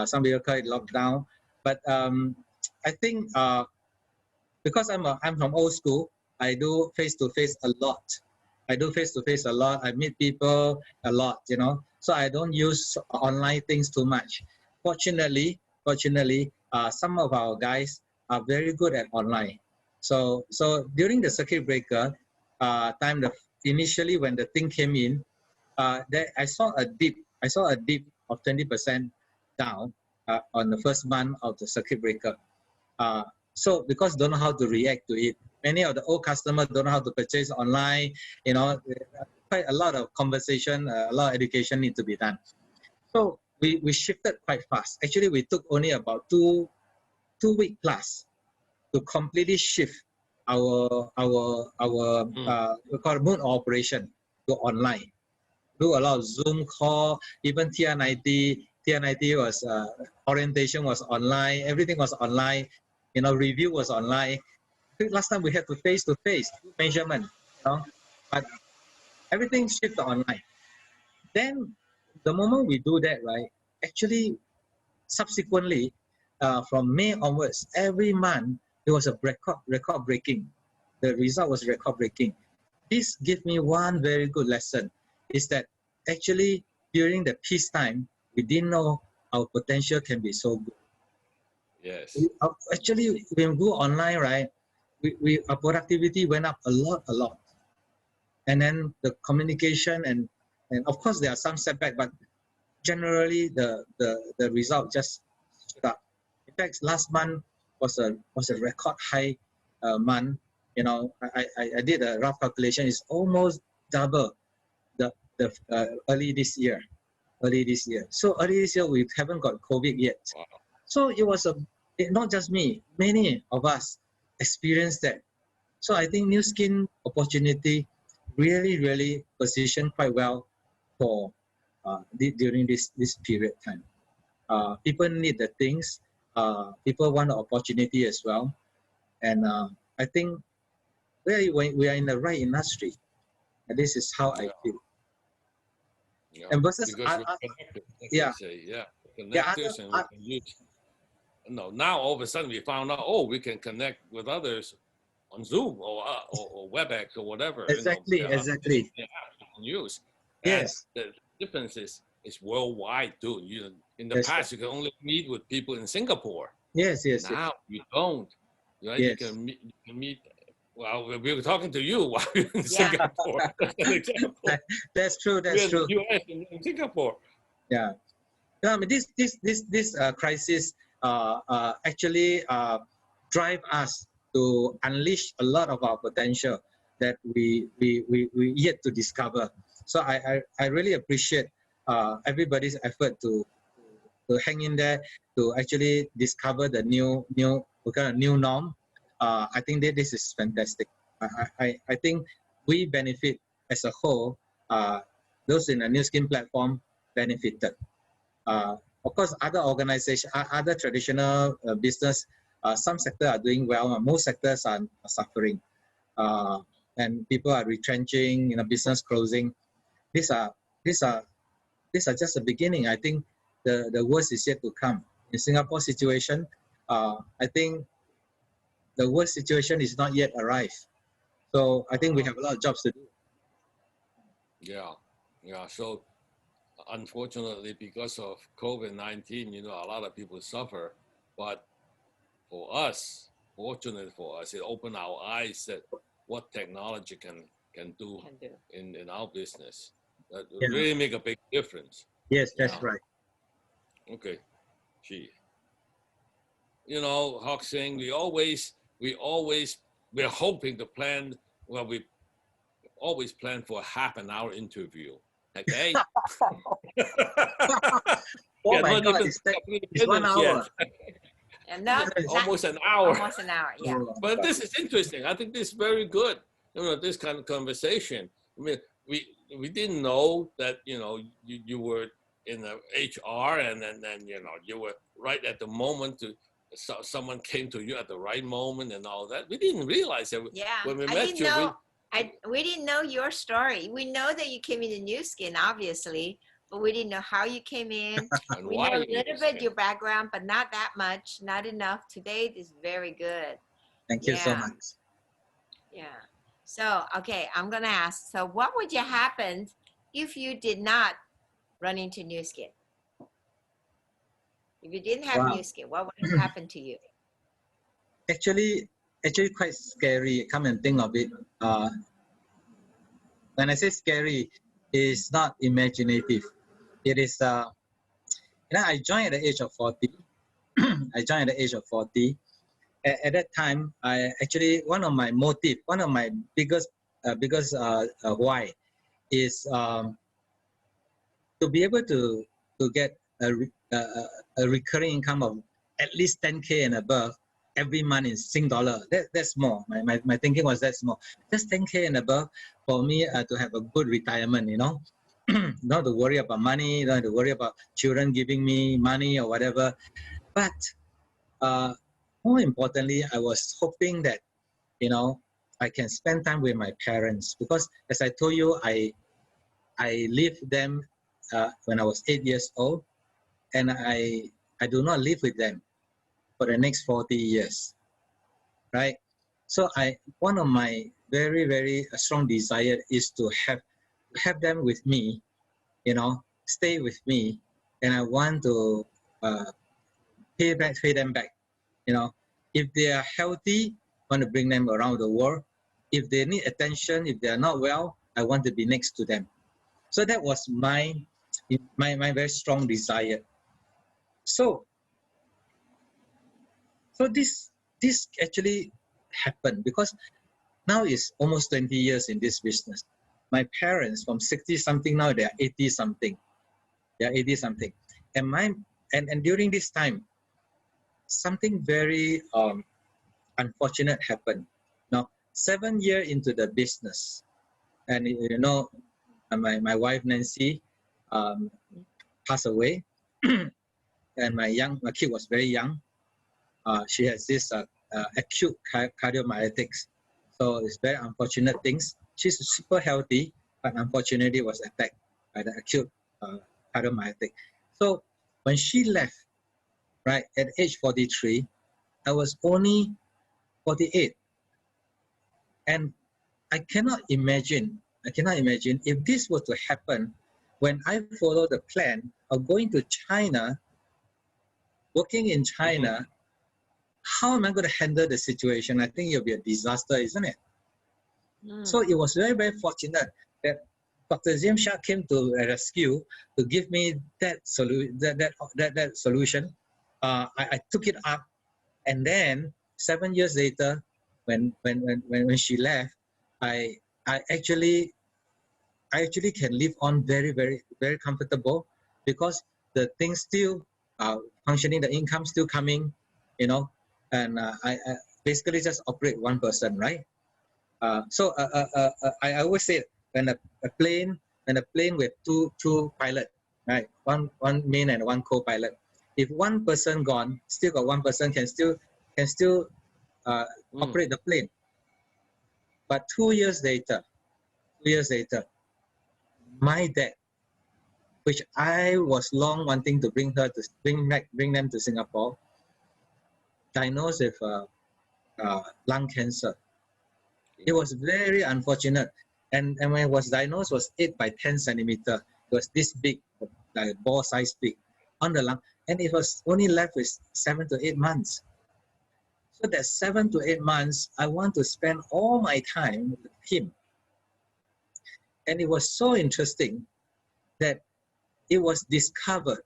Some people call it lockdown. But I think because I'm from old school, I do face-to-face a lot. I meet people a lot, So I don't use online things too much. Fortunately, some of our guys are very good at online. So during the circuit breaker time, initially when the thing came in, I saw a dip of 20% down on the first month of the circuit breaker. So because don't know how to react to it. Many of the old customers don't know how to purchase online. Quite a lot of conversation, a lot of education need to be done. So we shifted quite fast. Actually, we took only about two week plus to completely shift our we call it moon operation to online. Do a lot of Zoom call, even TR90 was orientation was online, everything was online, review was online. Last time we had to face-to-face measurement, but everything shifted online. Then the moment we do that, right, actually subsequently from May onwards, every month it was a record breaking. The result was record breaking. This gave me one very good lesson, is that actually during the peacetime, we didn't know our potential can be so good. Yes. Actually, when we go online, right, our productivity went up a lot. And then the communication and and of course there are some setback, but generally the result just stood up. In fact, last month was a record high month. You know, I did a rough calculation. It's almost double the early this year. So early this year we haven't got COVID yet. Wow. So it was not just me. Many of us experienced that. So I think New Skin opportunity really positioned quite well for during this period time. People need the things. People want the opportunity as well, and I think we are in the right industry, and this is how I feel. Yeah. And versus Because we're connected, like yeah. they say, yeah, Yeah, connectors, and we can use. No, now all of a sudden we found out, oh, we can connect with others on Zoom or WebEx or whatever. Exactly. You know, Exactly. the apps we can use. Yes. And the difference is worldwide too. In the Yes, past, you can only meet with people in Singapore. Yes. Now you don't. Right? Yes. You can meet. Well, we were talking to you while we were in Yeah. Singapore. That's an example. That's true. That's We're true. in the US and in Singapore. Yeah. I mean, this crisis actually drive us to unleash a lot of our potential that we yet to discover. So I really appreciate everybody's effort to hang in there, to actually discover the new norm. I think that this is fantastic. I think we benefit as a whole. Those in the New Skin platform benefited. Of course, other organizations, other traditional business, some sectors are doing well. Most sectors are suffering, and people are retrenching. Business closing. These are just the beginning. I think the worst is yet to come. In Singapore situation, I think the worst situation is not yet arrived. So I think we have a lot of jobs to do. Yeah. So unfortunately, because of COVID-19, a lot of people suffer. But for us, fortunate for us, it opened our eyes that what technology can do in our business. That really make a big difference. Yes, that's right. Okay. Gee. Hock Seng, we're hoping to plan, well, we always plan for a half an hour interview. Okay? Oh my God, it's 1 hour. And no, almost an hour. Almost an hour, yeah. But this is interesting. I think this is very good. This kind of conversation. I mean, we didn't know that you were in the HR, and then you were right at the moment someone came to you at the right moment and all that. We didn't realize that. Yeah, when we met you. We didn't know your story. We know that you came into New Skin, obviously, but we didn't know how you came in. We know a little bit your background, but not that much, not enough. Today is very good. Thank you so much. Yeah. So, okay, I'm going to ask, so what would you happen if you did not run into New Skin? If you didn't have New Skin, what would happen to you? Actually quite scary. Come and think of it. When I say scary, it's not imaginative. It is, I joined at the age of 40. I joined at the age of 40. At that time, one of my biggest why is to be able to get a recurring income of at least 10K and above every month in Sing dollar. That's more. My thinking was that's more. Just 10K and above for me to have a good retirement, Not to worry about money, not to worry about children giving me money or whatever. But more importantly, I was hoping that, I can spend time with my parents, because as I told you, I lived them when I was 8 years old, and I do not live with them for the next 40 years, right? So one of my very, very strong desire is to have them with me, stay with me, and I want to pay them back. If they are healthy, I want to bring them around the world. If they need attention, if they are not well, I want to be next to them. So that was my very strong desire. So this actually happened because now it's almost 20 years in this business. My parents from 60 something, now they are 80 something. They are 80 something. And during this time, something very unfortunate happened. Now, 7 years into the business, and you know, my wife Nancy passed away, and my kid was very young. She has this acute cardiomyopathy, so it's very unfortunate things. She's super healthy, but unfortunately was attacked by the acute cardiomyopathy. So when she left, right at age 43, I was only 48, and I cannot imagine if this were to happen when I follow the plan of going to China, working in China. How am I going to handle the situation? I think it'll be a disaster, isn't it? So it was very, very fortunate that Dr. Zim Shah came to rescue to give me that solution. I took it up, and then 7 years later, when she left, I actually can live on very, very, very comfortable because the things still functioning, the income still coming, you know, and I basically just operate one person, right? So I always say when a plane with two pilot, right? One main and one co-pilot. If one person gone, still got one person can still operate the plane. But 2 years later, my dad, which I was long wanting to bring them to Singapore, diagnosed with lung cancer. It was very unfortunate, and when I was diagnosed, was 8 by 10 centimeter. It was this big, like ball size big, on the lung, and it was only left with 7 to 8 months. So that 7 to 8 months, I want to spend all my time with him. And it was so interesting that it was discovered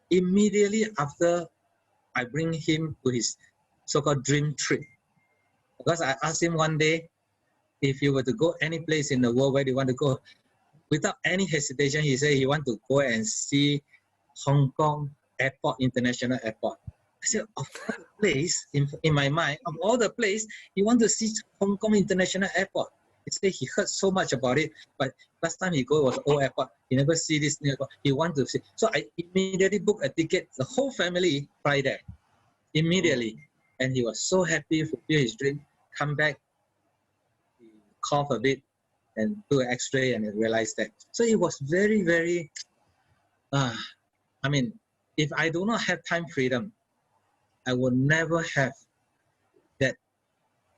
immediately after I bring him to his so-called dream trip. Because I asked him one day, if you were to go any place in the world, where do you want to go? Without any hesitation, he said he want to go and see Hong Kong Airport, International Airport. I said, of all the place, in my mind, of all the place, you want to see Hong Kong International Airport. He said he heard so much about it, but last time he go was old airport. He never see this new airport. He want to see. So I immediately booked a ticket. The whole family fly there immediately. And he was so happy, fulfill his dream, come back, he cough a bit, and do an x-ray, and realized that. So it was very, very, I mean, if I do not have time freedom, I will never have that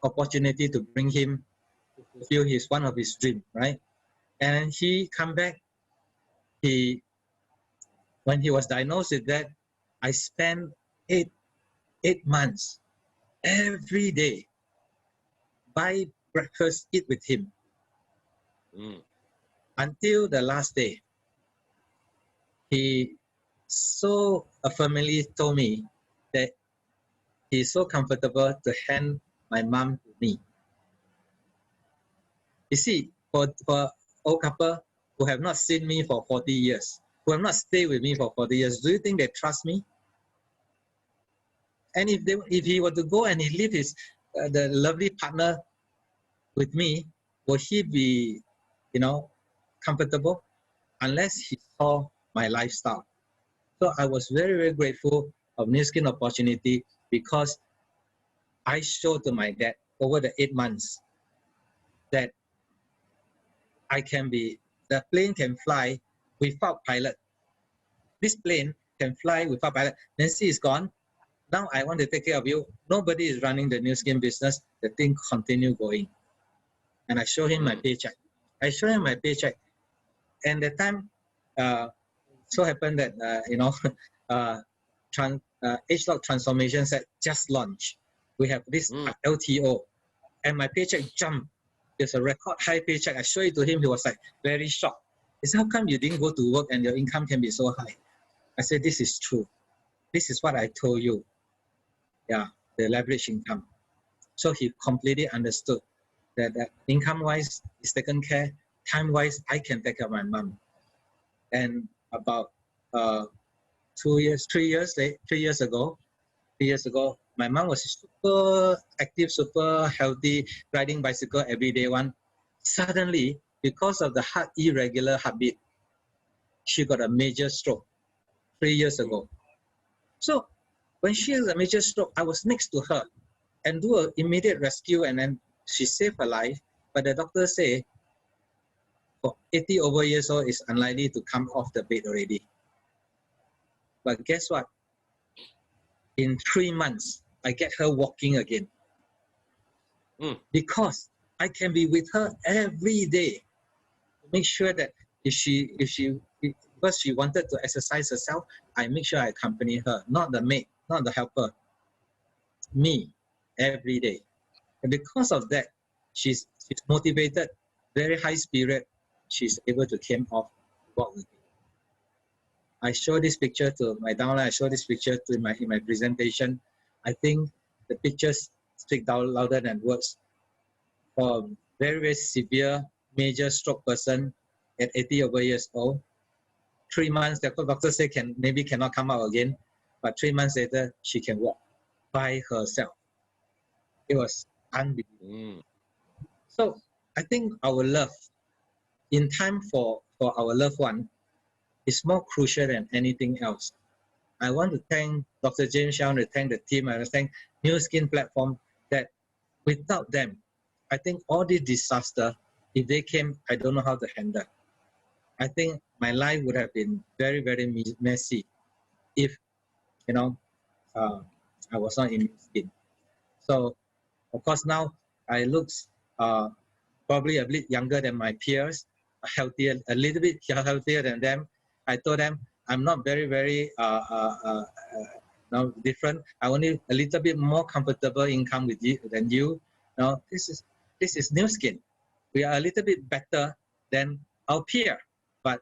opportunity to bring him to fulfill one of his dreams, right? And he come back, when he was diagnosed with that, I spent eight months, every day, buy breakfast, eat with him, until the last day. He so affirmingly told me that he's so comfortable to hand my mom to me. You see, for old couple who have not seen me for 40 years, who have not stayed with me for 40 years, do you think they trust me? And if he were to go and he leave his the lovely partner with me, will he be, comfortable? Unless he saw my lifestyle. So I was very, very grateful of New Skin opportunity, because I showed to my dad over the 8 months that the plane can fly without pilot. This plane can fly without pilot. Nancy is gone. Now I want to take care of you. Nobody is running the New Skin business. The thing continue going. And I show him my paycheck. And the time, so happened that, H-Log transformation set just launched. We have this LTO, and my paycheck jumped. There's a record high paycheck. I showed it to him. He was like very shocked. He said, how come you didn't go to work and your income can be so high? I said, this is true. This is what I told you. Yeah, the leverage income. So he completely understood that, income-wise is taken care, time-wise I can take care of my mom. And about 3 years ago, my mom was super active, super healthy, riding bicycle every day. Suddenly, because of the irregular heartbeat, she got a major stroke 3 years ago. So when she has a major stroke, I was next to her and do an immediate rescue, and then she saved her life. But the doctor say, for 80 over years old, is unlikely to come off the bed already. But guess what? In 3 months, I get her walking again. Because I can be with her every day to make sure that because she wanted to exercise herself, I make sure I accompany her, not the maid, not the helper, me, every day. And because of that, she's motivated, very high spirit. She's able to came off walk with me. I show this picture to my downline. I show this picture to in my presentation. I think the pictures speak louder than words. For a very, very severe major stroke person at 80 over years old, 3 months, the doctor say maybe cannot come out again, but 3 months later, she can walk by herself. It was unbelievable. So I think our love, in time for our loved one, is more crucial than anything else. I want to thank Dr. James. I want to thank the team. I want to thank New Skin Platform that without them, I think all this disaster, if they came, I don't know how to handle. I think my life would have been very, very messy if, I was not in New Skin. So, of course, now I look probably a bit younger than my peers, healthier, a little bit healthier than them. I told them I'm not very, very different. I only a little bit more comfortable income with you than you. Now this is New Skin. We are a little bit better than our peer, but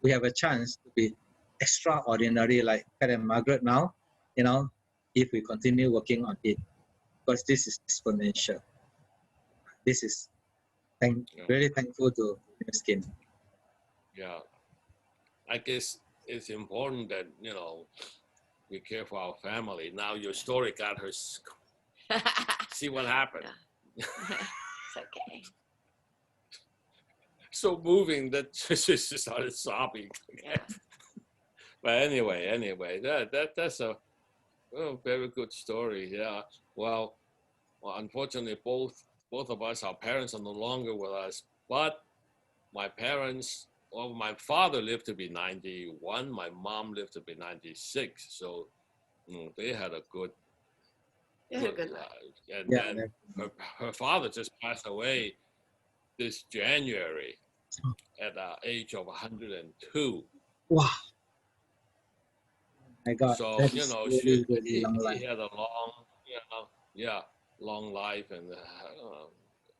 we have a chance to be extraordinary like Pat and Margaret now. If we continue working on it, because this is exponential. This is very thankful to New Skin. Yeah, I guess it's important that we care for our family. Now your story got her. See what happened. It's okay. So moving that she started sobbing. Yeah. But anyway, that's a very good story. Yeah. Well, unfortunately, both of us, our parents are no longer with us. But my parents, well, my father lived to be 91. My mom lived to be 96. So they had a good life. And then her father just passed away this January at the age of 102. Wow. My God, so really, really long life. He had a long life and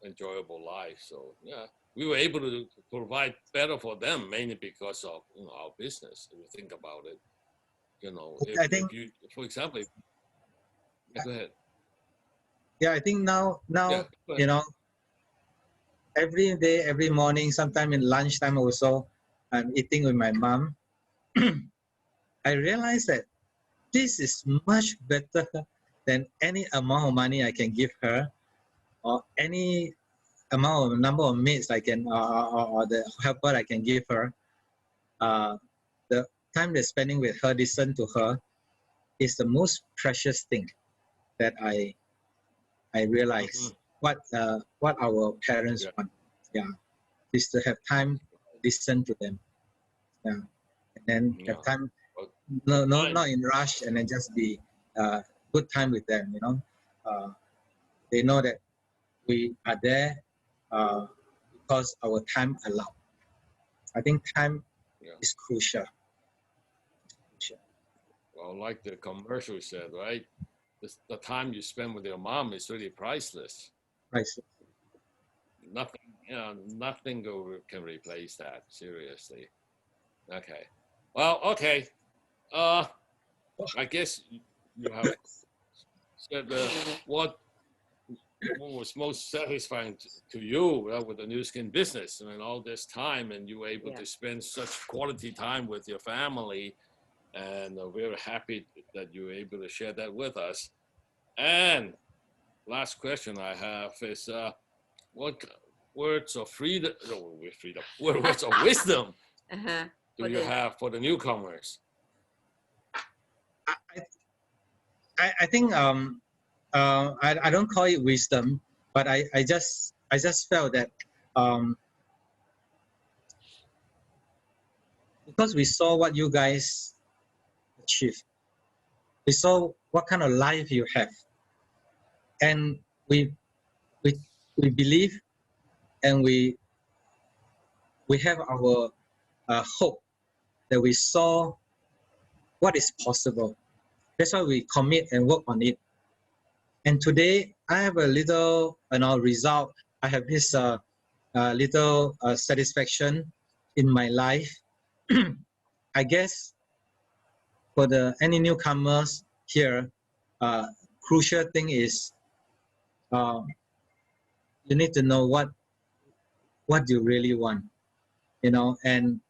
enjoyable life. So yeah, we were able to provide better for them, mainly because of our business. If you think about it, if you, for example, go ahead. Yeah, I think now every day, every morning, sometime in lunchtime also, I'm eating with my mom. I realize that this is much better than any amount of money I can give her, or any number of maids I can, or the helper I can give her. The time they're spending with her, listen to her, is the most precious thing that I realize. What our parents want, is to have time, listen to them, and then have time. Not in rush, and then just be good time with them. They know that we are there because our time allowed. I think time is crucial. Well, like the commercial said, right? The time you spend with your mom is really priceless. Priceless. nothing, nothing can replace that. Seriously. Okay. Well, okay. I guess you have said what was most satisfying to you with the new skin business. I mean, all this time, and you were able to spend such quality time with your family, and we're happy that you were able to share that with us. And last question I have is, what words of freedom, what words of wisdom do you have for the newcomers? I think I don't call it wisdom, but I just felt that because we saw what you guys achieved, we saw what kind of life you have, and we believe, and we have our hope that we saw what is possible. That's why we commit and work on it. And today I have a little result. I have this little satisfaction in my life. I guess for any newcomers here, crucial thing is you need to know what you really want, and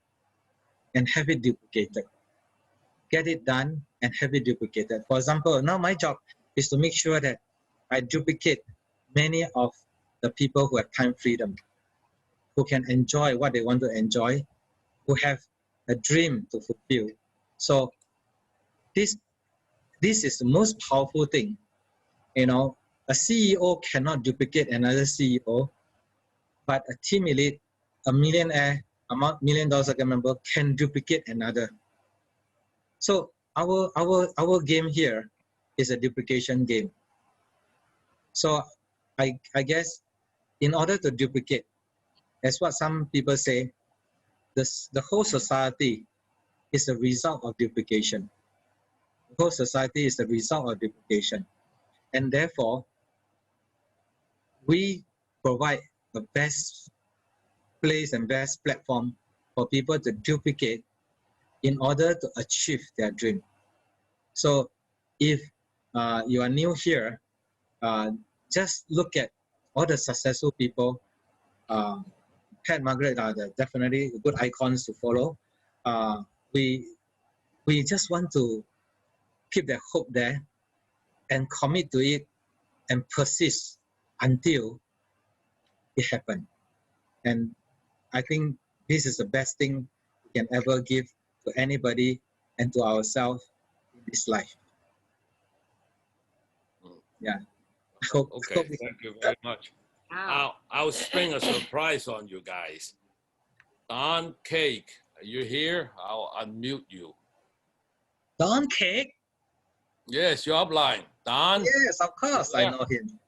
have it duplicated. Get it done and have it duplicated. For example, now my job is to make sure that I duplicate many of the people who have time freedom, who can enjoy what they want to enjoy, who have a dream to fulfill. So this is the most powerful thing. A CEO cannot duplicate another CEO, but a team elite, a millionaire, a $1 million account member can duplicate another. So our game here is a duplication game. So I guess in order to duplicate, as what some people say, the whole society is a result of duplication. The whole society is the result of duplication. And therefore, we provide the best place and best platform for people to duplicate in order to achieve their dream. So if you are new here, just look at all the successful people. Pat, Margaret are definitely good icons to follow. We just want to keep that hope there and commit to it and persist until it happens. And I think this is the best thing we can ever give to anybody and to ourselves in this life. Yeah. Okay, thank you very much. I'll spring a surprise on you guys. Don Cake, are you here? I'll unmute you. Don Cake? Yes, you're upline. Don? Yes, of course, I know him.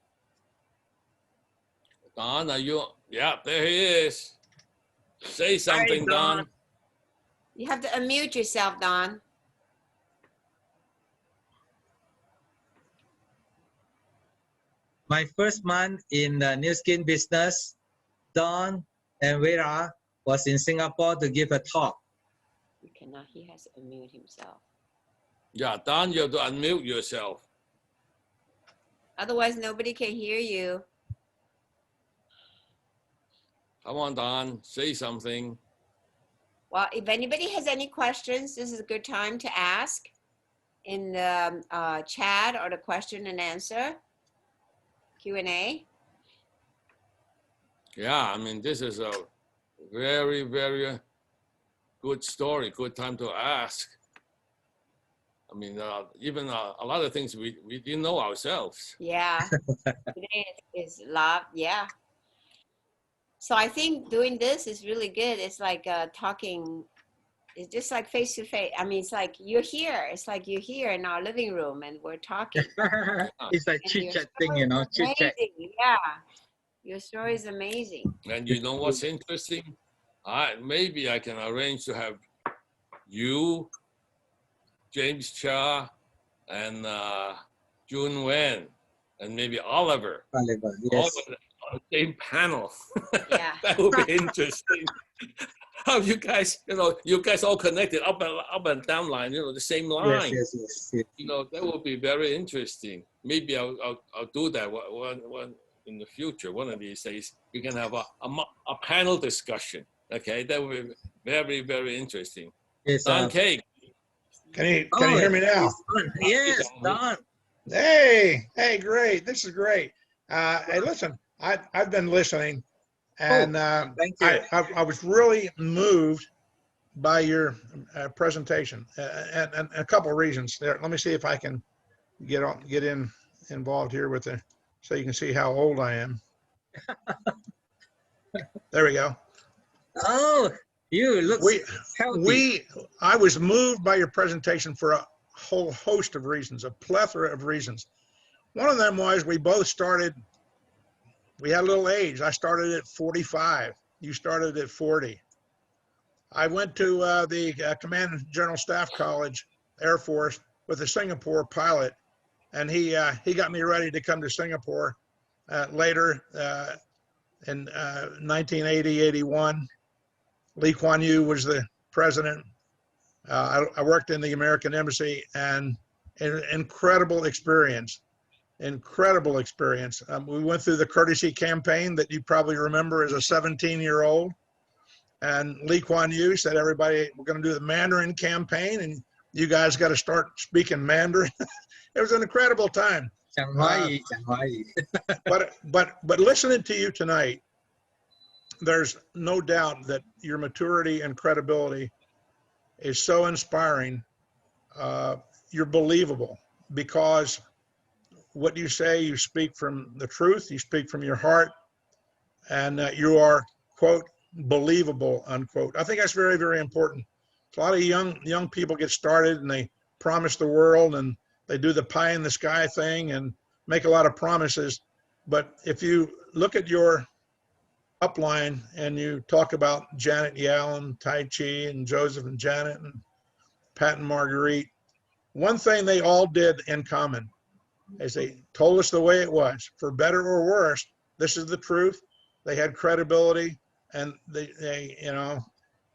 Don, are you? Yeah, there he is. Say something, Hi, Don. You have to unmute yourself, Don. My first month in the new skin business, Don and Vera was in Singapore to give a talk. You cannot, he has to unmute himself. Yeah, Don, you have to unmute yourself. Otherwise, nobody can hear you. Come on, Don, say something. Well, if anybody has any questions, this is a good time to ask in the chat or the question and answer, Q&A. Yeah, I mean, this is a very, very good story, good time to ask. I mean, even a lot of things we didn't know ourselves. Yeah, today is love, yeah. So I think doing this is really good. It's like talking, it's just like face to face. I mean, it's like you're here. It's like you're here in our living room and we're talking. It's like chit-chat thing, chit-chat. Yeah, your story is amazing. And you know what's interesting? Maybe I can arrange to have you, James Cha, and Jun Wen, and maybe Oliver. Oliver, yes. the same panel. Yeah. That would be interesting. How you guys, you guys all connected up and down line, the same line. Yes. That would be very interesting. Maybe I'll do that one in the future. One of these days, we can have a panel discussion. Okay, that would be very, very interesting. Yes, Don Cake. Can you hear me now? Yes, Don. Hey, great. This is great. Hey, listen, I've been listening, and thank you. I was really moved by your presentation, and a couple of reasons there. Let me see if I can get involved here with it, so you can see how old I am. There we go. Oh, you look healthy. I was moved by your presentation for a whole host of reasons, a plethora of reasons. One of them was we had a little age. I started at 45. You started at 40. I went to the Command and General Staff College, Air Force, with a Singapore pilot, and he got me ready to come to Singapore later in 1980, 81. Lee Kuan Yew was the president. I worked in the American Embassy, and an incredible experience. We went through the courtesy campaign that you probably remember as a 17-year-old. And Lee Kuan Yew said, everybody, we're going to do the Mandarin campaign, and you guys got to start speaking Mandarin. It was an incredible time. But listening to you tonight, there's no doubt that your maturity and credibility is so inspiring. You're believable because what you say, you speak from the truth, you speak from your heart, and you are, quote, believable, unquote. I think that's very, very important. A lot of young people get started and they promise the world and they do the pie in the sky thing and make a lot of promises. But if you look at your upline and you talk about Janet Yellen, Tai Chi, and Joseph and Janet and Pat and Marguerite, one thing they all did in common is they told us the way it was, for better or worse. This is the truth. They had credibility, and they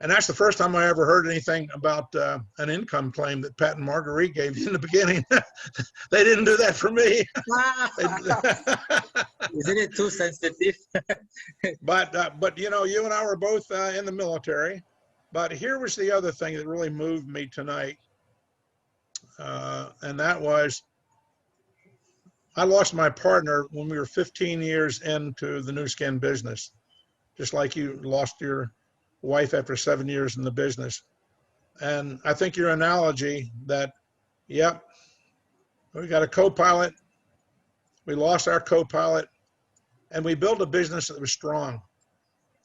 and that's the first time I ever heard anything about an income claim that Pat and Marguerite gave in the beginning. They didn't do that for me. Isn't it too sensitive? But you and I were both in the military. But here was the other thing that really moved me tonight, and that was I lost my partner when we were 15 years into the new skin business, just like you lost your wife after 7 years in the business. And I think your analogy that, yep, we got a co-pilot, we lost our co-pilot, and we built a business that was strong.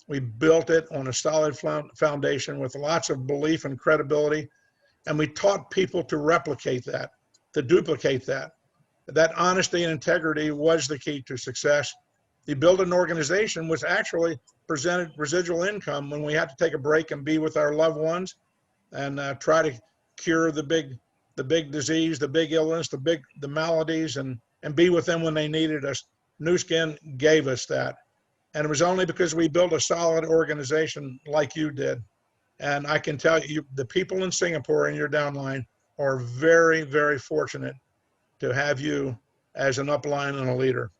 We built it on a solid foundation with lots of belief and credibility, and we taught people to replicate that, to duplicate that. That honesty and integrity was the key to success. You build an organization which actually presented residual income when we had to take a break and be with our loved ones and try to cure the big disease, the big illness, the maladies, and be with them when they needed us. Nu Skin gave us that. And it was only because we built a solid organization like you did. And I can tell you, the people in Singapore in your downline are very, very fortunate to have you as an upline and a leader.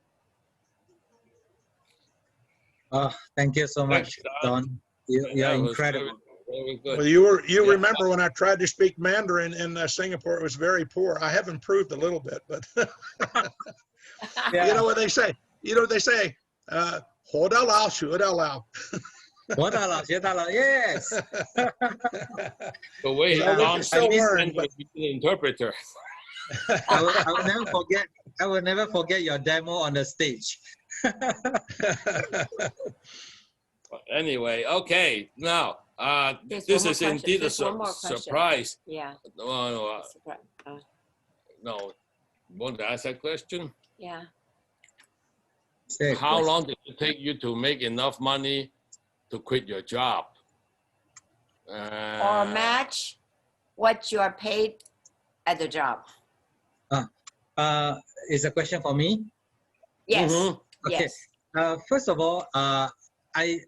Oh, thank you so much, Don. You're incredible. Very good. Well, you remember when I tried to speak Mandarin in Singapore, it was very poor. I have improved a little bit, but Yeah. you know what they say? You know what they say? 活到老，学到老. Yes. The way So we Don can still learn, with the interpreter. I will never forget your demo on the stage. Anyway, okay. Now, There's this one more is question. indeed a There's one more question. surprise. Yeah. No, Surprise. no. Want to ask that question? Yeah. How long did it take you to make enough money to quit your job? Or match what you are paid at the job. Is a question for me? Yes. Mhm. Okay. Yes. First of all, I,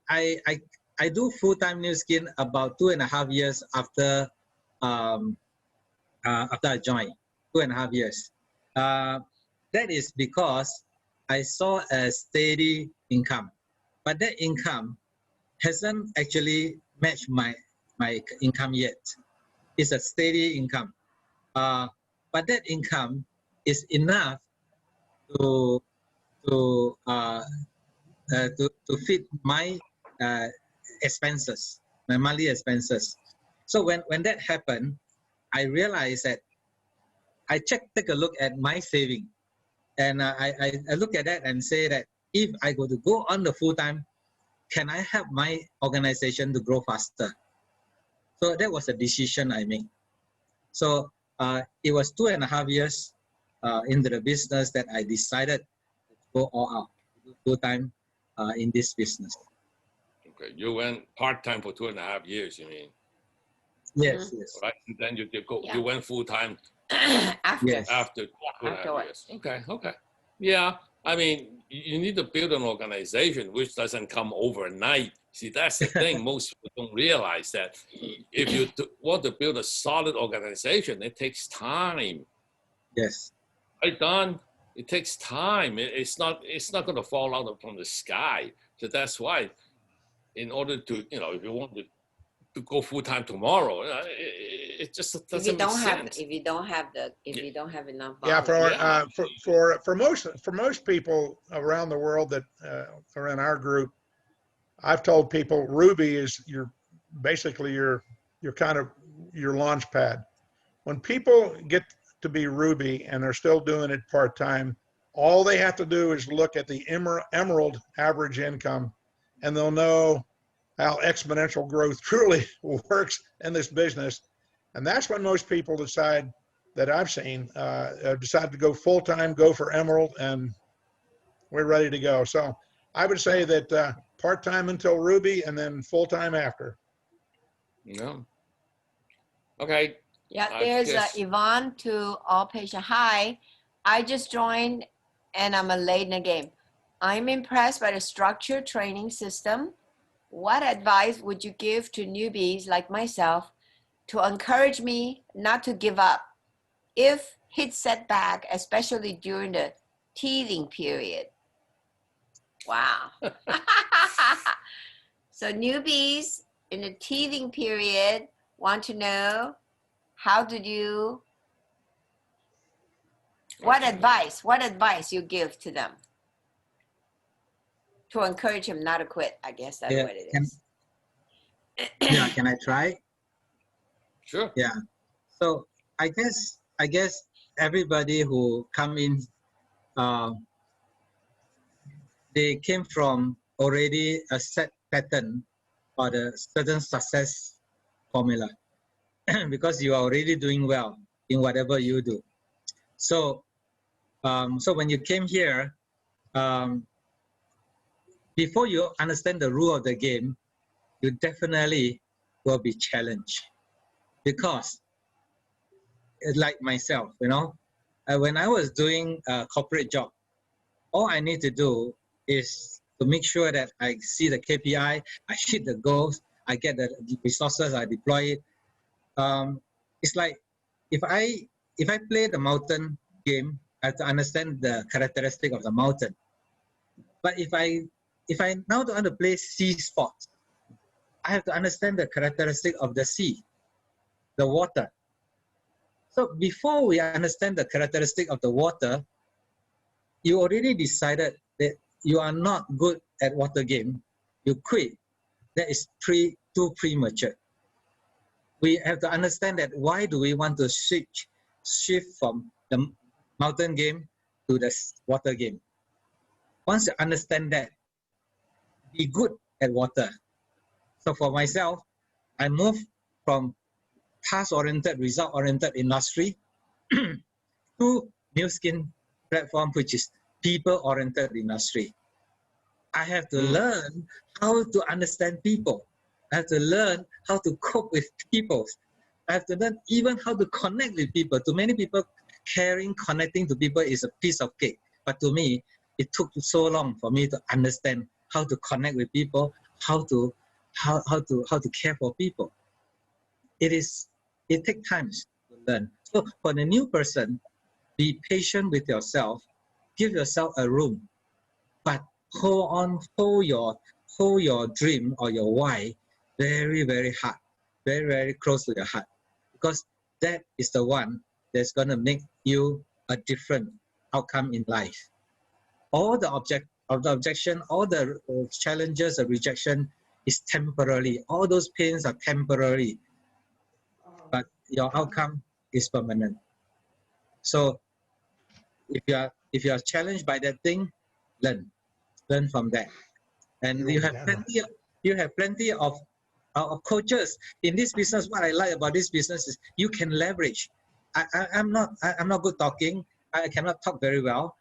I, I, I do full-time New Skin about 2.5 years after after I joined, 2.5 years. That is because I saw a steady income, but that income hasn't actually matched my income yet. It's a steady income, but that income is enough to to fit my expenses, my monthly expenses. So when that happened, I realized that take a look at my saving, and I look at that and say that if I go to go on the full time, can I help my organization to grow faster? So that was a decision I made. So it was 2.5 years into the business that I decided to go all out, full time in this business. Okay, you went part-time for 2.5 years, you mean? Yes, yes. Right, and then you go. Yeah. You went full-time After. Yes. after 2.5 afterwards. years. Okay, okay. Yeah, I mean, you need to build an organization which doesn't come overnight. See, that's the thing. Most people don't realize that if you want to build a solid organization, it takes time. Yes. Right, Don? It takes time. It's not going to fall out from the sky. So that's why, in order to, if you want to go full time tomorrow, it just If doesn't you make don't have, sense. if you don't have the, if you don't have enough Yeah, volume. for most people around the world that are in our group, I've told people Ruby is basically your kind of your launch pad. When people get to be Ruby and they're still doing it part time, all they have to do is look at the Emerald average income, and they'll know how exponential growth truly works in this business. And that's when most people decide, that I've seen, decide to go full time, go for Emerald, and we're ready to go. So I would say that part time until Ruby, and then full time after. Yeah. Okay. Yeah, I there's guess- Yvonne to all patient. Hi, I just joined and I'm a late in the game. I'm impressed by the structured training system. What advice would you give to newbies like myself to encourage me not to give up if hit setback, especially during the teething period? Wow. So newbies in the teething period want to know, how did you, what advice you give to them to encourage him not to quit? I guess that's what it is. Yeah, can I try? Sure. Yeah. So I guess everybody who come in, they came from already a set pattern or a certain success formula because you are already doing well in whatever you do. So, so when you came here, before you understand the rule of the game, you definitely will be challenged because, like myself, when I was doing a corporate job, all I need to do is to make sure that I see the KPI, I hit the goals, I get the resources, I deploy it. It's like if I play the mountain game, I have to understand the characteristic of the mountain. But if I now want to play sea sports, I have to understand the characteristic of the sea, the water. So before we understand the characteristic of the water, you already decided that you are not good at water game, you quit. That is too premature. We have to understand that why do we want to shift from the mountain game to the water game. Once you understand that, be good at water. So for myself, I moved from task-oriented, result-oriented industry to New Skin platform, which is people-oriented industry. I have to learn how to understand people. I have to learn how to cope with people. I have to learn even how to connect with people. To many people, connecting to people is a piece of cake. But to me, it took so long for me to understand how to connect with people, how to care for people. It takes time to learn. So for the new person, be patient with yourself, give yourself a room, but hold your dream or your why very, very hard, very, very close to your heart, because that is the one that's going to make you a different outcome in life. All the objection, all the challenges, the rejection is temporary. All those pains are temporary, but your outcome is permanent. So if you are challenged by that thing, learn from that. And you have plenty of coaches in this business. What I like about this business is you can leverage. I'm not good talking. I cannot talk very well.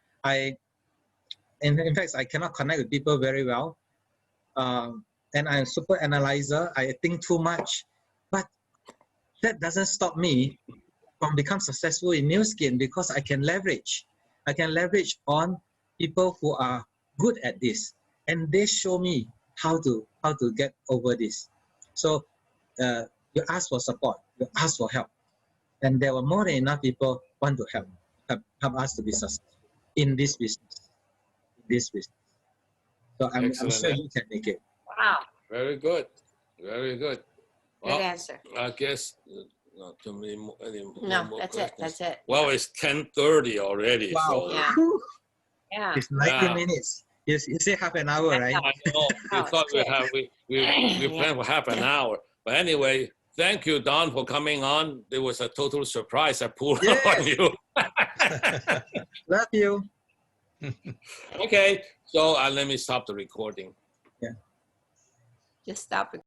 In fact, I cannot connect with people very well. And I'm a super analyzer. I think too much. But that doesn't stop me from becoming successful in Nu Skin, because I can leverage. I can leverage on people who are good at this, and they show me how to get over this. So you ask for support, you ask for help, and there were more than enough people want to help us to be successful in this business. So I'm sure you can make it. Wow. Very good. Very good. Good answer. I guess not too many more. No, more that's questions. it. That's it. Well, it's 10:30 already. Wow. So Yeah. Yeah. It's 90 minutes. You say half an hour, right? I know. We thought we planned for half an hour. But anyway, thank you, Don, for coming on. It was a total surprise I pulled on you. Love you. Okay, so let me stop the recording. Yeah. Just stop it.